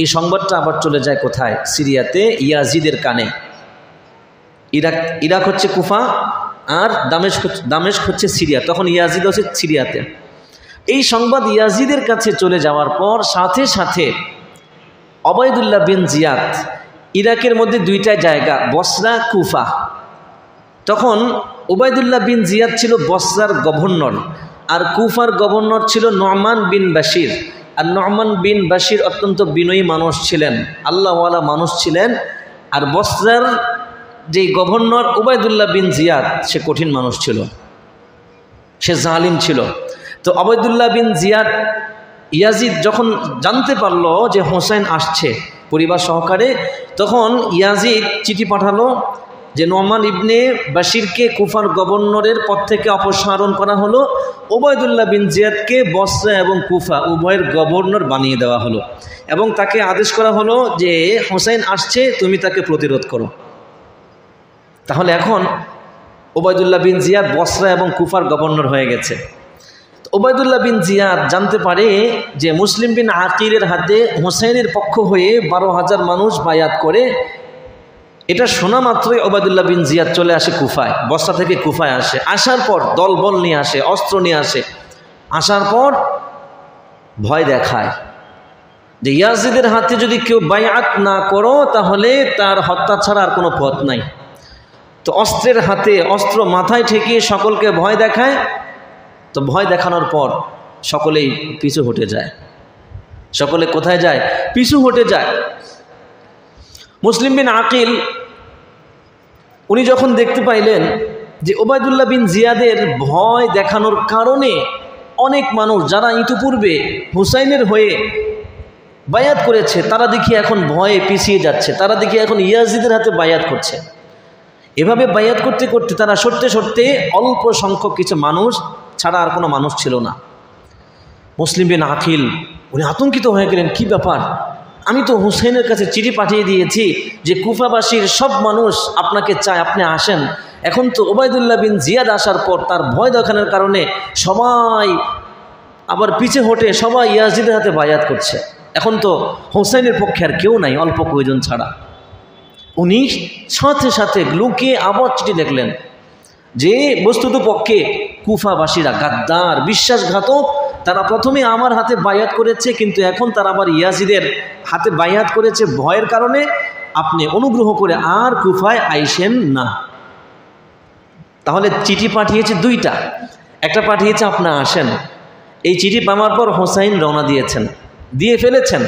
এই সংবাদটা আবার চলে যায় কোথায়? সিরিয়াতে ইয়াজিদের কানে। ইরাক হচ্ছে কুফা, আর দামেস্ক হচ্ছে সিরিয়া। তখন ইয়াজিদ হচ্ছে সিরিয়াতে। এই সংবাদ ইয়াজিদের কাছে চলে যাওয়ার পর সাথে সাথে ওবায়দুল্লাহ বিন জিয়াদ, ইরাকের মধ্যে দুইটা জায়গা বসরা কুফা, তখন ওবায়দুল্লাহ বিন জিয়াদ ছিল বসরার গভর্নর, আর কুফার গভর্নর ছিল নু'মান বিন বাশির। আর নু'মান বিন বাশির অত্যন্ত বিনয়ী মানুষ ছিলেন, আল্লাহওয়ালা মানুষ ছিলেন। আর বসরার যে গভর্নর ওবায়দুল্লাহ বিন জিয়াদ, সে কঠিন মানুষ ছিল, সে জালিম ছিল। তো ওবায়দুল্লাহ বিন জিয়াদ, ইয়াজিদ যখন জানতে পারলো যে হোসেন আসছে পরিবার সহকারে, তখন ইয়াজিদ চিঠি পাঠালো যে নু'মান ইবনে বাশিরকে কুফার গভর্নরের পদ থেকে অপসারণ করা হলো, ওবায়দুল্লাহ বিন জিয়াদকে বসরা এবং কুফা উভয়ের গভর্নর বানিয়ে দেওয়া হলো, এবং তাকে আদেশ করা হলো যে হোসেন আসছে, তুমি তাকে প্রতিরোধ করো। তাহলে এখন ওবায়দুল্লাহ বিন জিয়াদ বসরা এবং কুফার গভর্নর হয়ে গেছে। ওবায়দুল্লাহ বিন জিয়াদ জানতে পারে যে মুসলিম বিন আকিলের হাতে হোসেনের পক্ষ হয়ে 12,000 মানুষ বায়াত করে। এটা শোনা মাত্রই ওবায়দুল্লাহ বিন জিয়াদ চলে আসে কুফায়, বসরা থেকে কুফায় আসে। আসার পর দলবল নিয়ে আসে, অস্ত্র নিয়ে আসে। আসার পর ভয় দেখায় যে ইয়াজিদের হাতে যদি কেউ বায়াত না করো তাহলে তার হত্যা ছাড়া আর কোনো পথ নাই। তো অস্ত্রের হাতে অস্ত্র মাথায় ঠেকিয়ে সকলকে ভয় দেখায়। তো ভয় দেখানোর পর সকলেই পিছু হটে যায়। সকলে কোথায় যায়? পিছু হটে যায়। মুসলিম বিন আকিল উনি যখন দেখতে পাইলেন যে ওবায়দুল্লাহ বিন জিয়াদের ভয় দেখানোর কারণে অনেক মানুষ যারা ইতিপূর্বে হুসাইনের হয়ে বায়াত করেছে, তারা দেখি এখন ভয়ে পিছিয়ে যাচ্ছে, তারা দেখি এখন ইয়াজিদের হাতে বায়াত করছে। এভাবে বায়াত করতে করতে তারা সরতে সরতে অল্প সংখ্যক কিছু মানুষ ছাড়া আর কোনো মানুষ ছিল না। মুসলিম বিন আকিল উনি আতঙ্কিত হয়ে গেলেন, কি ব্যাপার? আমি তো হুসাইনের কাছে চিঠি পাঠিয়ে দিয়েছি যে কুফাবাসীর সব মানুষ আপনাকে চায়, আপনি আসেন। এখন তো ওবায়দুল্লাহ বিন জিয়াদ আসার পর তার ভয় দেখানোর কারণে সবাই আবার পিছে হটে সবাই ইয়াজিদের হাতে বায়াত করছে। এখন তো হুসাইনের পক্ষে আর কেউ নাই, অল্প কয়েকজন ছাড়া। উনি সাথে সাথে লুকিয়ে আবার চিঠি লিখলেন যে বস্তুত পক্ষে কুফাবাসীরা গাদ্দার, বিশ্বাসঘাতক, তারা প্রথমে আমার হাতে বায়াত করেছে, কিন্তু এখন তারা আবার ইয়াজিদের হাতে বায়াত করেছে ভয়ের কারণে। আপনি অনুগ্রহ করে আর কুফায় আইসেন না। তাহলে চিঠি পাঠিয়েছে দুইটা, একটা পাঠিয়েছে আপনি আসেন। এই চিঠি পাওয়ার পর হোসাইন রওনা দিয়ে ফেলেছেন।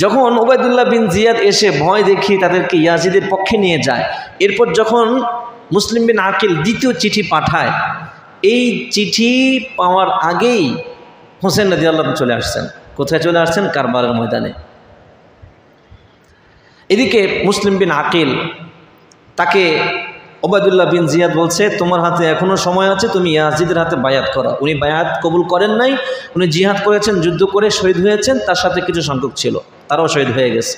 যখন ওবায়দুল্লাহ বিন জিয়াদ এসে ভয় দেখিয়ে তাদেরকে ইয়াজিদের পক্ষে নিয়ে যায়, এরপর যখন মুসলিম বিন আকিল দ্বিতীয় চিঠি পাঠায়, এই চিঠি পাওয়ার আগেই হোসেন রাদিয়াল্লাহু আনহু চলে আসছেন। কোথায় চলে আসছেন? কারবালার ময়দানে। এদিকে মুসলিম বিন আকিল তাকে ওবায়দুল্লাহ বিন জিয়াদ বলছে, তোমার হাতে এখনো সময় আছে, তুমি ইয়াজিদের হাতে বায়াত করো। উনি বায়াত কবুল করেন নাই, উনি জিহাদ করেছেন, যুদ্ধ করে শহীদ হয়েছেন, তার সাথে কিছু সংখ্যক ছিল, তারাও শহীদ হয়ে গেছে।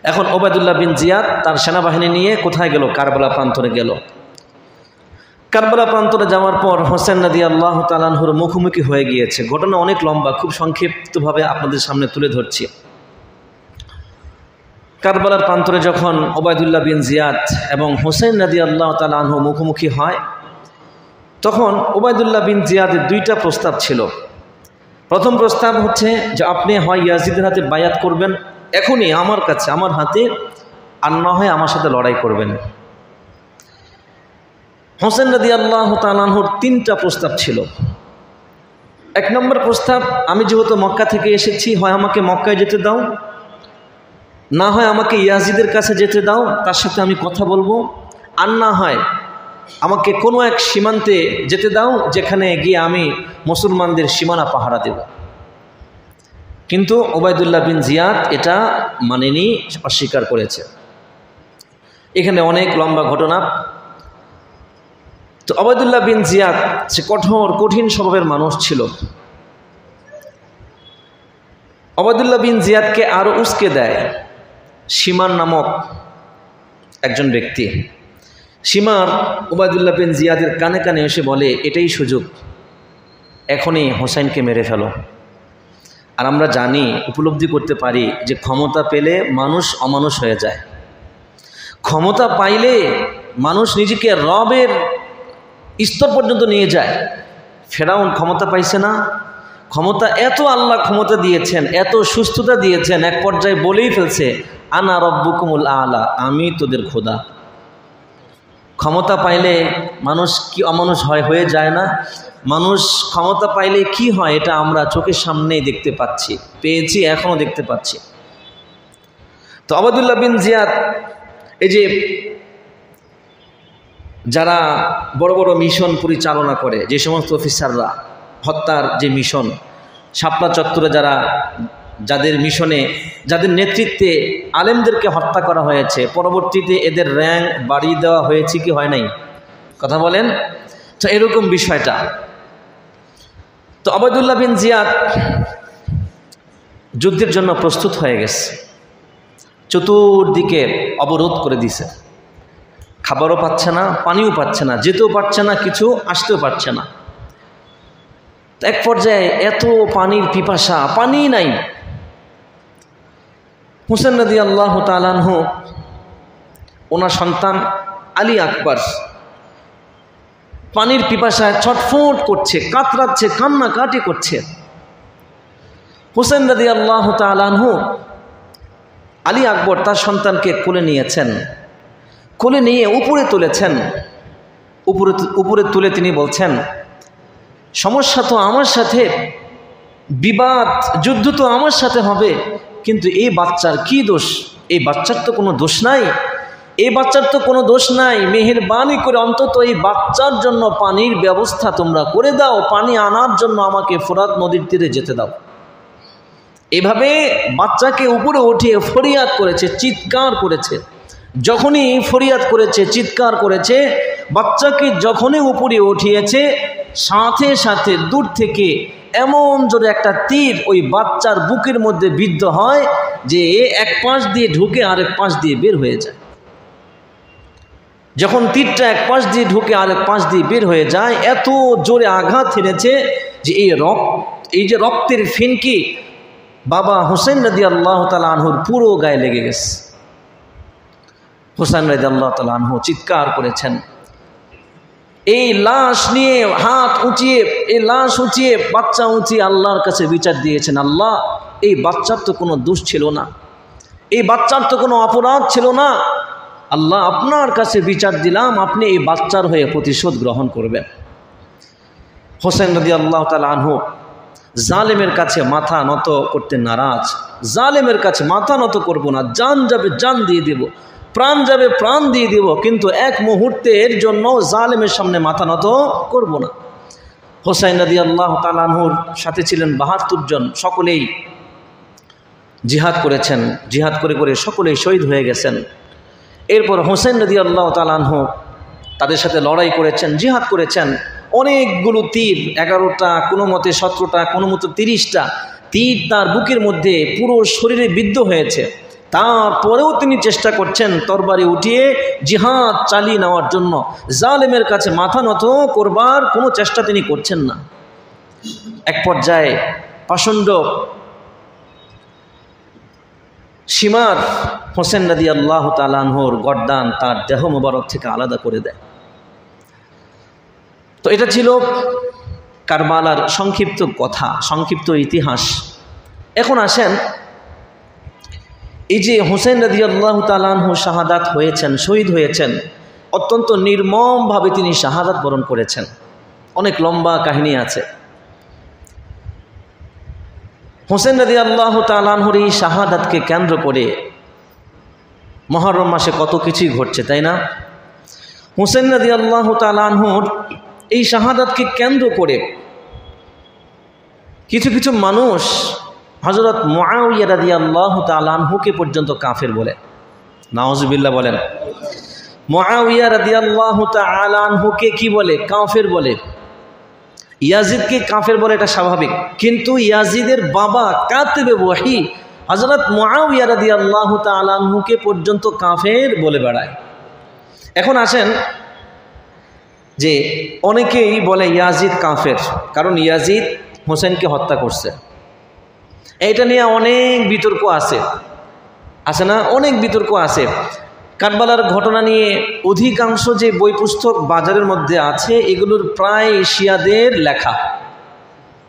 এখন ওবায়দুল্লাহ বিন জিয়াদ তার সেনাবাহিনী নিয়ে কোথায় গেল? কারবালা প্রান্তরে গেল। কারবালা প্রান্তরে যাওয়ার পর হোসেন রাদিয়াল্লাহু তাআলা আনহুর মুখোমুখি হয়ে গিয়েছে। ঘটনা অনেক লম্বা, খুব সংক্ষিপ্তভাবে আপনাদের সামনে তুলে ধরছি। কারবালার প্রান্তরে যখন ওবায়দুল্লাহ বিন জিয়াদ এবং হোসেন রাদিয়াল্লাহু তাআলা আনহু মুখোমুখি হয়, তখন ওবায়দুল্লাহ বিন জিয়াদের দুইটা প্রস্তাব ছিল। প্রথম প্রস্তাব হচ্ছে যে আপনি হয় ইয়াজিদের হাতে বায়াত করবেন এখনই আমার কাছে, আমার হাতে, আর না হয় আমার সাথে লড়াই করবেন। হোসেন রাদিয়াল্লাহু তাআলা আনহুর তিনটা প্রস্তাব ছিল। এক নম্বর প্রস্তাব, আমি যেহেতু মক্কা থেকে এসেছি, হয় আমাকে মক্কায় যেতে দাও, না হয় আমাকে ইয়াজিদের কাছে যেতে দাও, তার সাথে আমি কথা বলবো, আর না হয় আমাকে কোনো এক সীমান্তে যেতে দাও যেখানে গিয়ে আমি মুসলমানদের সীমানা পাহারা দেব। কিন্তু ওবায়দুল্লাহ বিন জিয়াদ এটা মানেনি, অস্বীকার করেছে। এখানে অনেক লম্বা ঘটনা। তো ওবায়দুল্লাহ বিন জিয়াদ সে কঠিন স্বভাবের মানুষ ছিল। ওবায়দুল্লাহ বিন জিয়াদকে আরো উস্কে দেয় সীমার নামক একজন ব্যক্তি। সীমার ওবায়দুল্লাহ বিন জিয়াদের কানে কানে এসে বলে, এটাই সুযোগ, এখনই হোসেনকে মেরে ফেলো। আর আমরা জানি, উপলব্ধি করতে পারি যে ক্ষমতা পেলে মানুষ অমানুষ হয়ে যায়। ক্ষমতা পাইলে মানুষ নিজেকে রবের স্তর পর্যন্ত নিয়ে যায়। ফেরাউন ক্ষমতা পাইছে না? ক্ষমতা এত আল্লাহ ক্ষমতা দিয়েছেন, এত সুস্থতা দিয়েছেন, এক পর্যায়ে বলেই ফেলছে, আনা রব্বুকুমুল আলা, আমি তোদের খোদা। ক্ষমতা পাইলে মানুষ কি অমানুষ হয়ে যায় না? মানুষ ক্ষমতা পাইলে কি হয় এটা আমরা চোখের সামনেই দেখতে পাচ্ছি, পেয়েছি, এখনও দেখতে পাচ্ছি। তো ওবায়দুল্লাহ বিন জিয়াদ, এই যে যারা বড় বড় মিশন পরিচালনা করে, যে সমস্ত অফিসাররা, হত্যার যে মিশন, শাপলা চত্বরে যাদের মিশনে, যাদের নেতৃত্বে আলেমদেরকে হত্যা করা হয়েছে, পরবর্তীতে এদের র্যাঙ্ক বাড়িয়ে দেওয়া হয়েছে কি হয় নাই? কথা বলেন। তো এরকম বিষয়টা। তো ওবায়দুল্লাহ বিন জিয়াদ যুদ্ধের জন্য প্রস্তুত হয়ে গেছে, চতুর্দিকে অবরোধ করে দিছে, খাবারও পাচ্ছে না, পানিও পাচ্ছে না, যেতেও পারছে না, কিছু আসতেও পারছে না। এক পর্যায়ে এত পানির পিপাসা, পানি নাই। হোসেন রাদিয়াল্লাহু তাআলা আনহু, ওনার সন্তান আলী আকবর পানির পিপাসায় ছটফট করছে, কাতরাচ্ছে, কান্নাকাটি করছে। হোসেন রাদিয়াল্লাহু তাআলা আনহু, আলী আকবর তার সন্তানকে কোলে নিয়েছেন, কোলে নিয়ে উপরে তুলেছেন। উপরে তুলে তিনি বলছেন, সমস্যা তো আমার সাথে, বিবাদ যুদ্ধ তো আমার সাথে হবে, কিন্তু এই বাচ্চার কি দোষ? এই বাচ্চার তো কোনো দোষ নাই, এই বাচ্চার তো কোনো দোষ নাই। মেহেরবানি করে অন্তত এই বাচ্চার জন্য পানির ব্যবস্থা তোমরা করে দাও, পানি আনার জন্য আমাকে ফোরাত নদীর তীরে যেতে দাও। এভাবে বাচ্চাকে উপরে উঠিয়ে ফরিয়াদ করেছে, চিৎকার করেছে। যখনই ফরিয়াদ করেছে, চিৎকার করেছে, বাচ্চাকে যখনই উপরে উঠিয়েছে, সাথে সাথে দূর থেকে এমন জোরে একটা তীর ওই বাচ্চার বুকের মধ্যে বিদ্ধ হয় যে এক পাশ দিয়ে ঢুকে আরেক পাশ দিয়ে বের হয়ে যায়। যখন তীরটা এক পাশ দিয়ে ঢুকে আরেক পাশ দিয়ে বের হয়ে যায়, এত জোরে আঘাত হেনেছে যে এই যে রক্তের ফিনকি বাবা হোসেন রাদিয়াল্লাহু তাআলা আনহুর পুরো গায়ে লেগে গেছে। হোসেন রাদিয়াল্লাহু তাআলা আনহু চিৎকার করেছেন। এই লাশ নিয়ে হাত উঁচিয়ে, এই লাশ উঁচিয়ে, বাচ্চা উঁচিয়ে আল্লাহর কাছে বিচার দিয়েছেন, আল্লাহ এই বাচ্চার তো কোনো দোষ ছিল না, এই বাচ্চার তো কোনো অপরাধ ছিল না, আল্লাহ আপনার কাছে বিচার দিলাম, আপনি এই বাচ্চার হয়ে প্রতিশোধ গ্রহণ করবেন। হোসেন রাদিয়াল্লাহু তাআলা আনহু জালেমের কাছে মাথা নত করতে নারাজ। জালেমের কাছে মাথা নত করব না, জান যাবে জান দিয়ে দেব, প্রাণ যাবে প্রাণ দিয়ে দেব, কিন্তু এক মুহূর্তের জন্য জালেমের সামনে মাথা নত করব না। হোসাইন রাদিয়াল্লাহু তাআলা আনহুর সাথে ছিলেন ৭২ জন, সকলেই জিহাদ করেছেন, জিহাদ করে করে সকলেই শহীদ হয়ে গেছেন। এরপর হোসেন রাদিয়াল্লাহু তাআলা আনহু তাদের সাথে লড়াই করেছেন, জিহাদ করেছেন। অনেকগুলো তীর, 11টা, কোনো মতে 17টা, কোনো মতে 30টা তীর তার বুকের মধ্যে পুরো শরীরে বিদ্ধ হয়েছে। তারপরেও তিনি চেষ্টা করছেন তরবারি উঠিয়ে জিহাদ চালিয়ে নেওয়ার জন্য। জালেমের কাছে মাথা নত করবার কোনো চেষ্টা তিনি করছেন না। এক পর্যায়ে পাষণ্ড সীমার হোসেন রাদিয়াল্লাহু তাআলা আনহুর গর্দান তার দেহ মোবারক থেকে আলাদা করে দেয়। তো এটা ছিল কারবালার সংক্ষিপ্ত কথা, সংক্ষিপ্ত ইতিহাস। এখন আসেন, এই যে হোসেন রাদিয়াল্লাহু তাআলা আনহু শাহাদাত হয়েছেন, শহীদ হয়েছেন, অত্যন্ত নির্মমভাবে তিনি শাহাদাত বরণ করেছেন। অনেক লম্বা কাহিনী আছে। হোসেন রাদিয়াল্লাহু তাআলা আনহুর এই শাহাদাতকে কেন্দ্র করে মুহররম মাসে কত কিছুই ঘটছে, তাই না? হোসেন রাদিয়াল্লাহু তাআলা আনহুর এই শাহাদাতকে কেন্দ্র করে কিছু কিছু মানুষ হযরত মুআউইয়া রাদিয়াল্লাহু তাআলা আনহুকে পর্যন্ত কাফের বলে। নাউজুবিল্লাহ বলেন। মুআউইয়া রাদিয়াল্লাহু তাআলা আনহুকে কি বলে? কাফের বলে। ইয়াজিদকে কাফের বলে, এটা স্বাভাবিক। কিন্তু ইয়াজিদের বাবা কাতিবে ওয়াহি হযরত মুআউইয়া রাদিয়াল্লাহু তাআলা আনহুকে পর্যন্ত কাফের বলে বেড়ায়। এখন আসেন যে অনেকেই বলে ইয়াজিদ কাফের, কারণ ইয়াজিদ হোসেনকে হত্যা করছে। এটা নিয়ে অনেক বিতর্ক আছে না? অনেক বিতর্ক আছে। কারবালার ঘটনা নিয়ে অধিকাংশ যে বই পুস্তক বাজারের মধ্যে আছে, এগুলোর প্রায় শিয়াদের লেখা।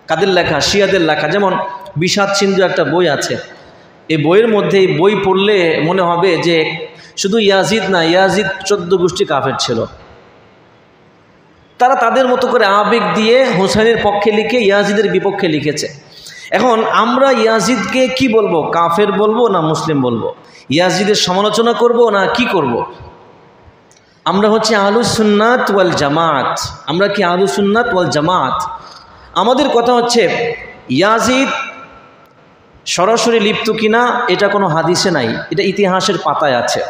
কাদের লেখা? শিয়াদের লেখা। যেমন বিষাদ সিন্ধু একটা বই আছে, এই বইয়ের মধ্যে এই বই পড়লে মনে হবে যে শুধু ইয়াজিদ না, ইয়াজিদ 14 গোষ্ঠী কাফের ছিল। তারা তাদের মতো করে আবেগ দিয়ে হোসেনের পক্ষে লিখে ইয়াজিদের বিপক্ষে লিখেছে। এখন আমরা ইয়াজিদকে কি বলবো? কাফের বলবো না মুসলিম বলবো? ইয়াজিদের সমালোচনা করব না কি করব? আমরা হচ্ছে আহলুস সুন্নাত ওয়াল জামাত। আমরা কি আহলুস সুন্নাত ওয়াল জামাত? আমাদের কথা হচ্ছে ইয়াজিদ সরাসরি লিপ্ত কিনা এটা কোনো হাদিসে নাই, এটা ইতিহাসের পাতায় আছে।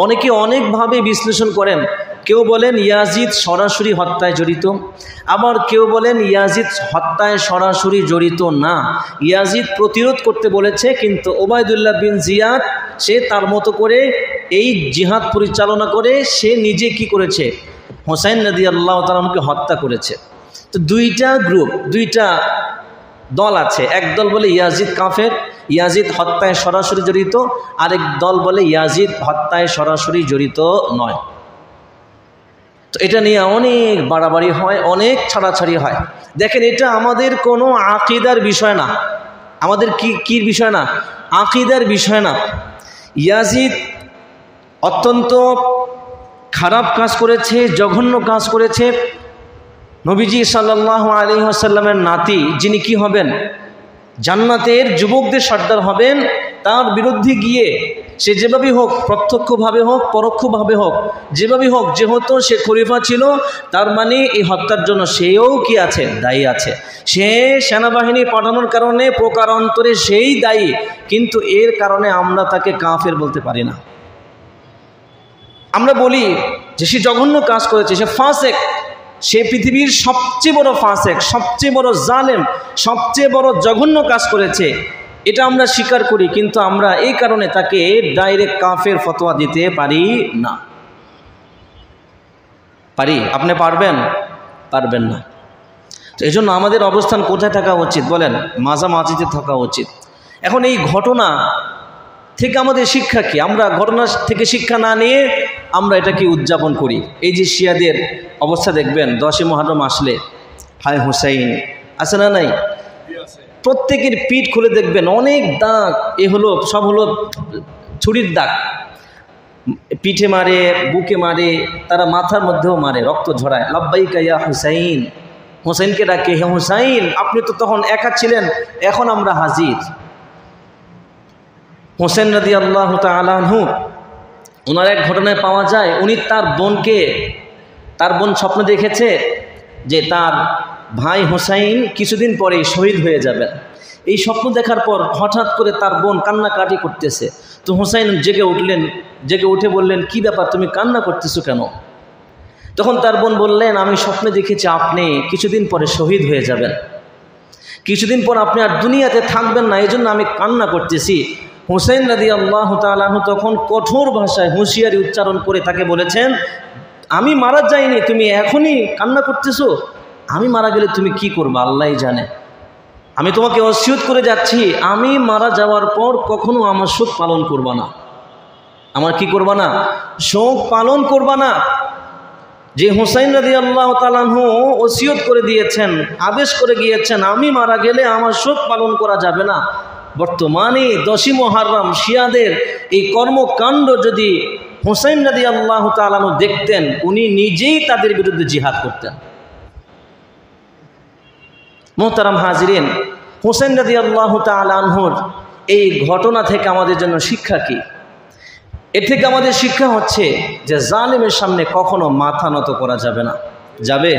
অনেকে অনেকভাবে বিশ্লেষণ করেন। কেউ বলেন ইয়াজিদ সরাসরি হত্যায় জড়িত, আবার কেউ বলেন ইয়াজিদ হত্যায় সরাসরি জড়িত না, ইয়াজিদ প্রতিরোধ করতে বলেছে, কিন্তু ওবায়দুল্লাহ বিন জিয়াদ সে তার মতো করে এই জিহাদ পরিচালনা করে সে নিজে কি করেছে? হোসেন রাদিয়াল্লাহু তাআলা আনহুকে হত্যা করেছে। তো দুইটা গ্রুপ, দুইটা দল আছে। এক দল বলে ইয়াজিদ কাফের, ইয়াজিদ হত্যায় সরাসরি জড়িত, আরেক দল বলে ইয়াজিদ হত্যায় সরাসরি জড়িত নয়। তো এটা নিয়ে অনেক বাড়াবাড়ি হয়, অনেক ছাড়াছাড়ি হয়। দেখেন, এটা আমাদের কোনো আকিদার বিষয় না, আমাদের কি বিষয় না? আকিদার বিষয় না। ইয়াজিদ অত্যন্ত খারাপ কাজ করেছে, জঘন্য কাজ করেছে। নবীজি সাল্লাল্লাহু আলাইহি ওয়াসাল্লামের নাতি, যিনি কি হবেন? জান্নাতের যুবকদের সর্দার হবেন, তার বিরুদ্ধে গিয়ে সে যেভাবেই হোক, প্রত্যক্ষভাবে হোক পরোক্ষভাবে হোক, যেভাবেই হোক, যেহেতু সে খলিফা ছিল, তার মানে এই হত্যার জন্য সেও কি আছে? দায়ী আছে। সে সেনাবাহিনী পাঠানোর কারণে প্রকারান্তরে সেই দায়ী, কিন্তু এর কারণে আমরা তাকে কাফের বলতে পারি না। আমরা বলি যে সে জঘন্য কাজ করেছে, সে ফাসেক, সে পৃথিবীর সবচেয়ে বড় ফাসেক, সবচেয়ে বড় জালেম, সবচেয়ে বড় জঘন্য কাজ করেছে, এটা আমরা স্বীকার করি। কিন্তু আমরা এই কারণে তাকে ডাইরেক্ট কাফের ফতোয়া দিতে পারি না। পারি? আপনি পারবেন? পারবেন না। তো এই জন্য আমাদের অবস্থান কোথায় থাকা উচিত বলেন? মাঝামাঝিতে থাকা উচিত। এখন এই ঘটনা থেকে আমাদের শিক্ষা কি? আমরা ঘটনা থেকে শিক্ষা না নিয়ে আমরা এটাকে উদযাপন করি। এই যে শিয়াদের অবস্থা দেখবেন, 10ই মুহররম আসলে হায় হুসাইন আছে না নাই? প্রত্যেকের পিঠ খুলে দেখবেন অনেক দাগ, সব হলো ছুরির দাগ। পিঠে মারে, বুকে মারে, তারা মাথার মধ্যেও মারে, রক্ত ঝরায়। লাব্বাইকা ইয়া হুসাইন, হুসাইনকে ডাকে, হে হুসাইন, আপনি তো তখন একা ছিলেন, এখন আমরা হাজির। হোসেন রাদিয়াল্লাহু তাআলা আনহু, ওনার এক ঘটনায় পাওয়া যায়, উনি তার বোন স্বপ্ন দেখেছে যে তার ভাই হুসাইন কিছুদিন পরে শহীদ হয়ে যাবেন। এই স্বপ্ন দেখার পর হঠাৎ করে তার বোন কান্নাকাটি করতেছে। তো হুসাইন জেগে উঠে বললেন, কি ব্যাপার, তুমি কান্না করতেছো কেন? তখন তার বোন বললেন, আমি স্বপ্নে দেখেছি আপনি কিছুদিন পরে শহীদ হয়ে যাবেন, কিছুদিন পর আপনি আর দুনিয়াতে থাকবেন না, এই জন্য আমি কান্না করতেছি। হুসাইন রাদিয়াল্লাহু তাআলা আনহু তখন কঠোর ভাষায় হুঁশিয়ারি উচ্চারণ করে তাকে বলেছেন, আমি মারা যাইনি, তুমি এখনই কান্না করতেছো? আমি মারা গেলে তুমি কি করবে আল্লাহই জানে। আমি তোমাকে ওসিয়ত করে যাচ্ছি, আমি মারা যাওয়ার পর কখনো আমার শোক পালন করবা না। আমার কি করবা না? শোক পালন করবা না। যে হুসাইন রাদিয়াল্লাহু তাআলা আনহু ওসিয়ত করে দিয়েছেন, আদেশ করে গিয়েছেন, আমি মারা গেলে আমার শোক পালন করা যাবে না। বর্তমানে 10ই মুহররম শিয়াদের এই কর্মকাণ্ড যদি হুসাইন রাদিয়াল্লাহু তাআলা আনহু দেখতেন, উনি নিজেই তাদের বিরুদ্ধে জিহাদ করতেন। মোহতারাম হাজিরিন, হুসাইন রাদিয়াল্লাহু তাআলা আনহুর এই ঘটনা থেকে আমাদের জন্য শিক্ষা কি? এর থেকে আমাদের শিক্ষা হচ্ছে যে জালেমের সামনে কখনো মাথা নত করা যাবে না। যাবে?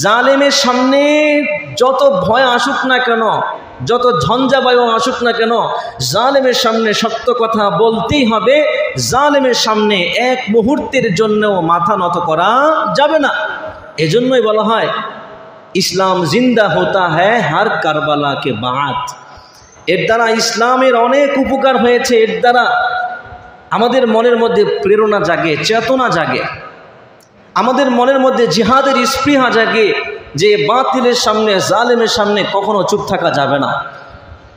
জালেমের সামনে যত ভয় আসুক না কেন, যত ঝঞ্ঝাবায়ু আসুক না কেন, জালেমের সামনে সত্য কথা বলতেই হবে। জালেমের সামনে এক মুহূর্তের জন্যও মাথা নত করা যাবে না। এজন্যই বলা হয়, ইসলাম জিন্দা হতা হ্যায় হর কারবালা কে বাদ। এর দ্বারা ইসলামের অনেক উপকার হয়েছে। এর দ্বারা আমাদের মনের মধ্যে প্রেরণা জাগে, চেতনা জাগে, আমাদের মনের মধ্যে জিহাদের স্পৃহা জাগে যে বাতিলের সামনে, জালেমের সামনে কখনো চুপ থাকা যাবে না।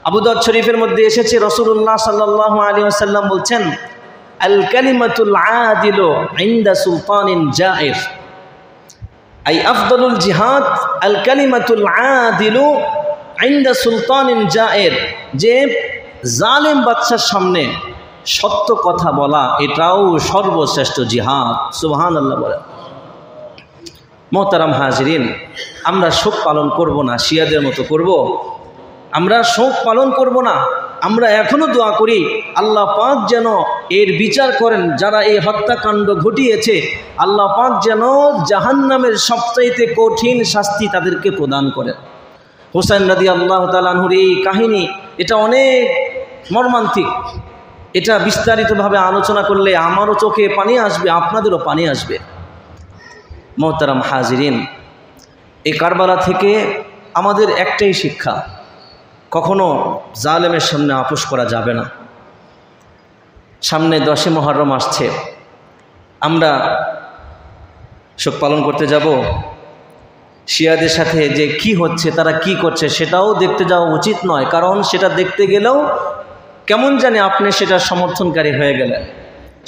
আবু দাউদ শরীফের মধ্যে এসেছে, রাসূলুল্লাহ সাল্লাল্লাহু আলাইহি ওয়াসাল্লাম বলছেন, আল কালিমাতুল আদিলু ইনদা সুলতানিন জাইর, আই আফদালুল জিহাদ আল কালিমাতুল আদিলু ইনদা সুলতানিন জাইর। যে জালেম বাদশার সামনে সত্য কথা বলা, এটাও সর্বশ্রেষ্ঠ জিহাদ। সুবহানাল্লাহ বলে। মোহতারাম হাজিরিন, আমরা শোক পালন করব না, শিয়াদের মতো করব? আমরা শোক পালন করব না। আমরা এখনো দোয়া করি আল্লাহ পাক যেন এর বিচার করেন, যারা এই হত্যাকাণ্ড ঘটিয়েছে, আল্লাহ পাক যেন জাহান্নামের সবচাইতে কঠিন শাস্তি তাদেরকে প্রদান করেন। হুসাইন রাদিয়াল্লাহু তাআলা আনহুর এই কাহিনী, এটা অনেক মর্মান্তিক। এটা বিস্তারিতভাবে আলোচনা করলে আমারও চোখে পানি আসবে, আপনাদেরও পানি আসবে। মোহতারাম হাজিরিন, এই কারবালা থেকে আমাদের একটাই শিক্ষা, কখনো জালেমের সামনে আপোষ করা যাবে না। সামনে 10ই মুহররম আসছে, আমরা শোক পালন করতে যাব। শিয়াদের সাথে যে কি হচ্ছে, তারা কি করছে, সেটাও দেখতে যাওয়া উচিত নয়। কারণ সেটা দেখতে গেলেও কেমন জানি আপনি সেটা সমর্থনকারী হয়ে গেলেন,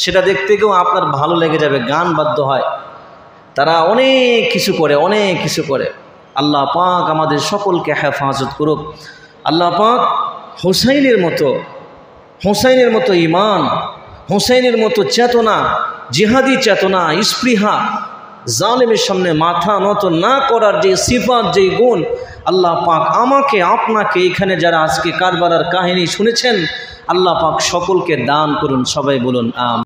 সেটা দেখতে গিয়েও আপনার ভালো লেগে যাবে, গান বাদ্য হয়, তারা অনেক কিছু করে। আল্লাহ পাক আমাদের সকলকে হেফাজত করুক। আল্লাহ পাক হুসাইনের মতো ঈমান, হুসাইনের মতো চেতনা, জিহাদি চেতনা, স্পৃহা, জালেমের সামনে মাথা নত না করার যে সিফাত, যে গুণ, আল্লাহ পাক আমাকে, আপনাকে, এখানে যারা আজকে কারবালার কাহিনী শুনেছেন, আল্লাহ পাক সকলকে দান করুন। সবাই বলুন আমিন।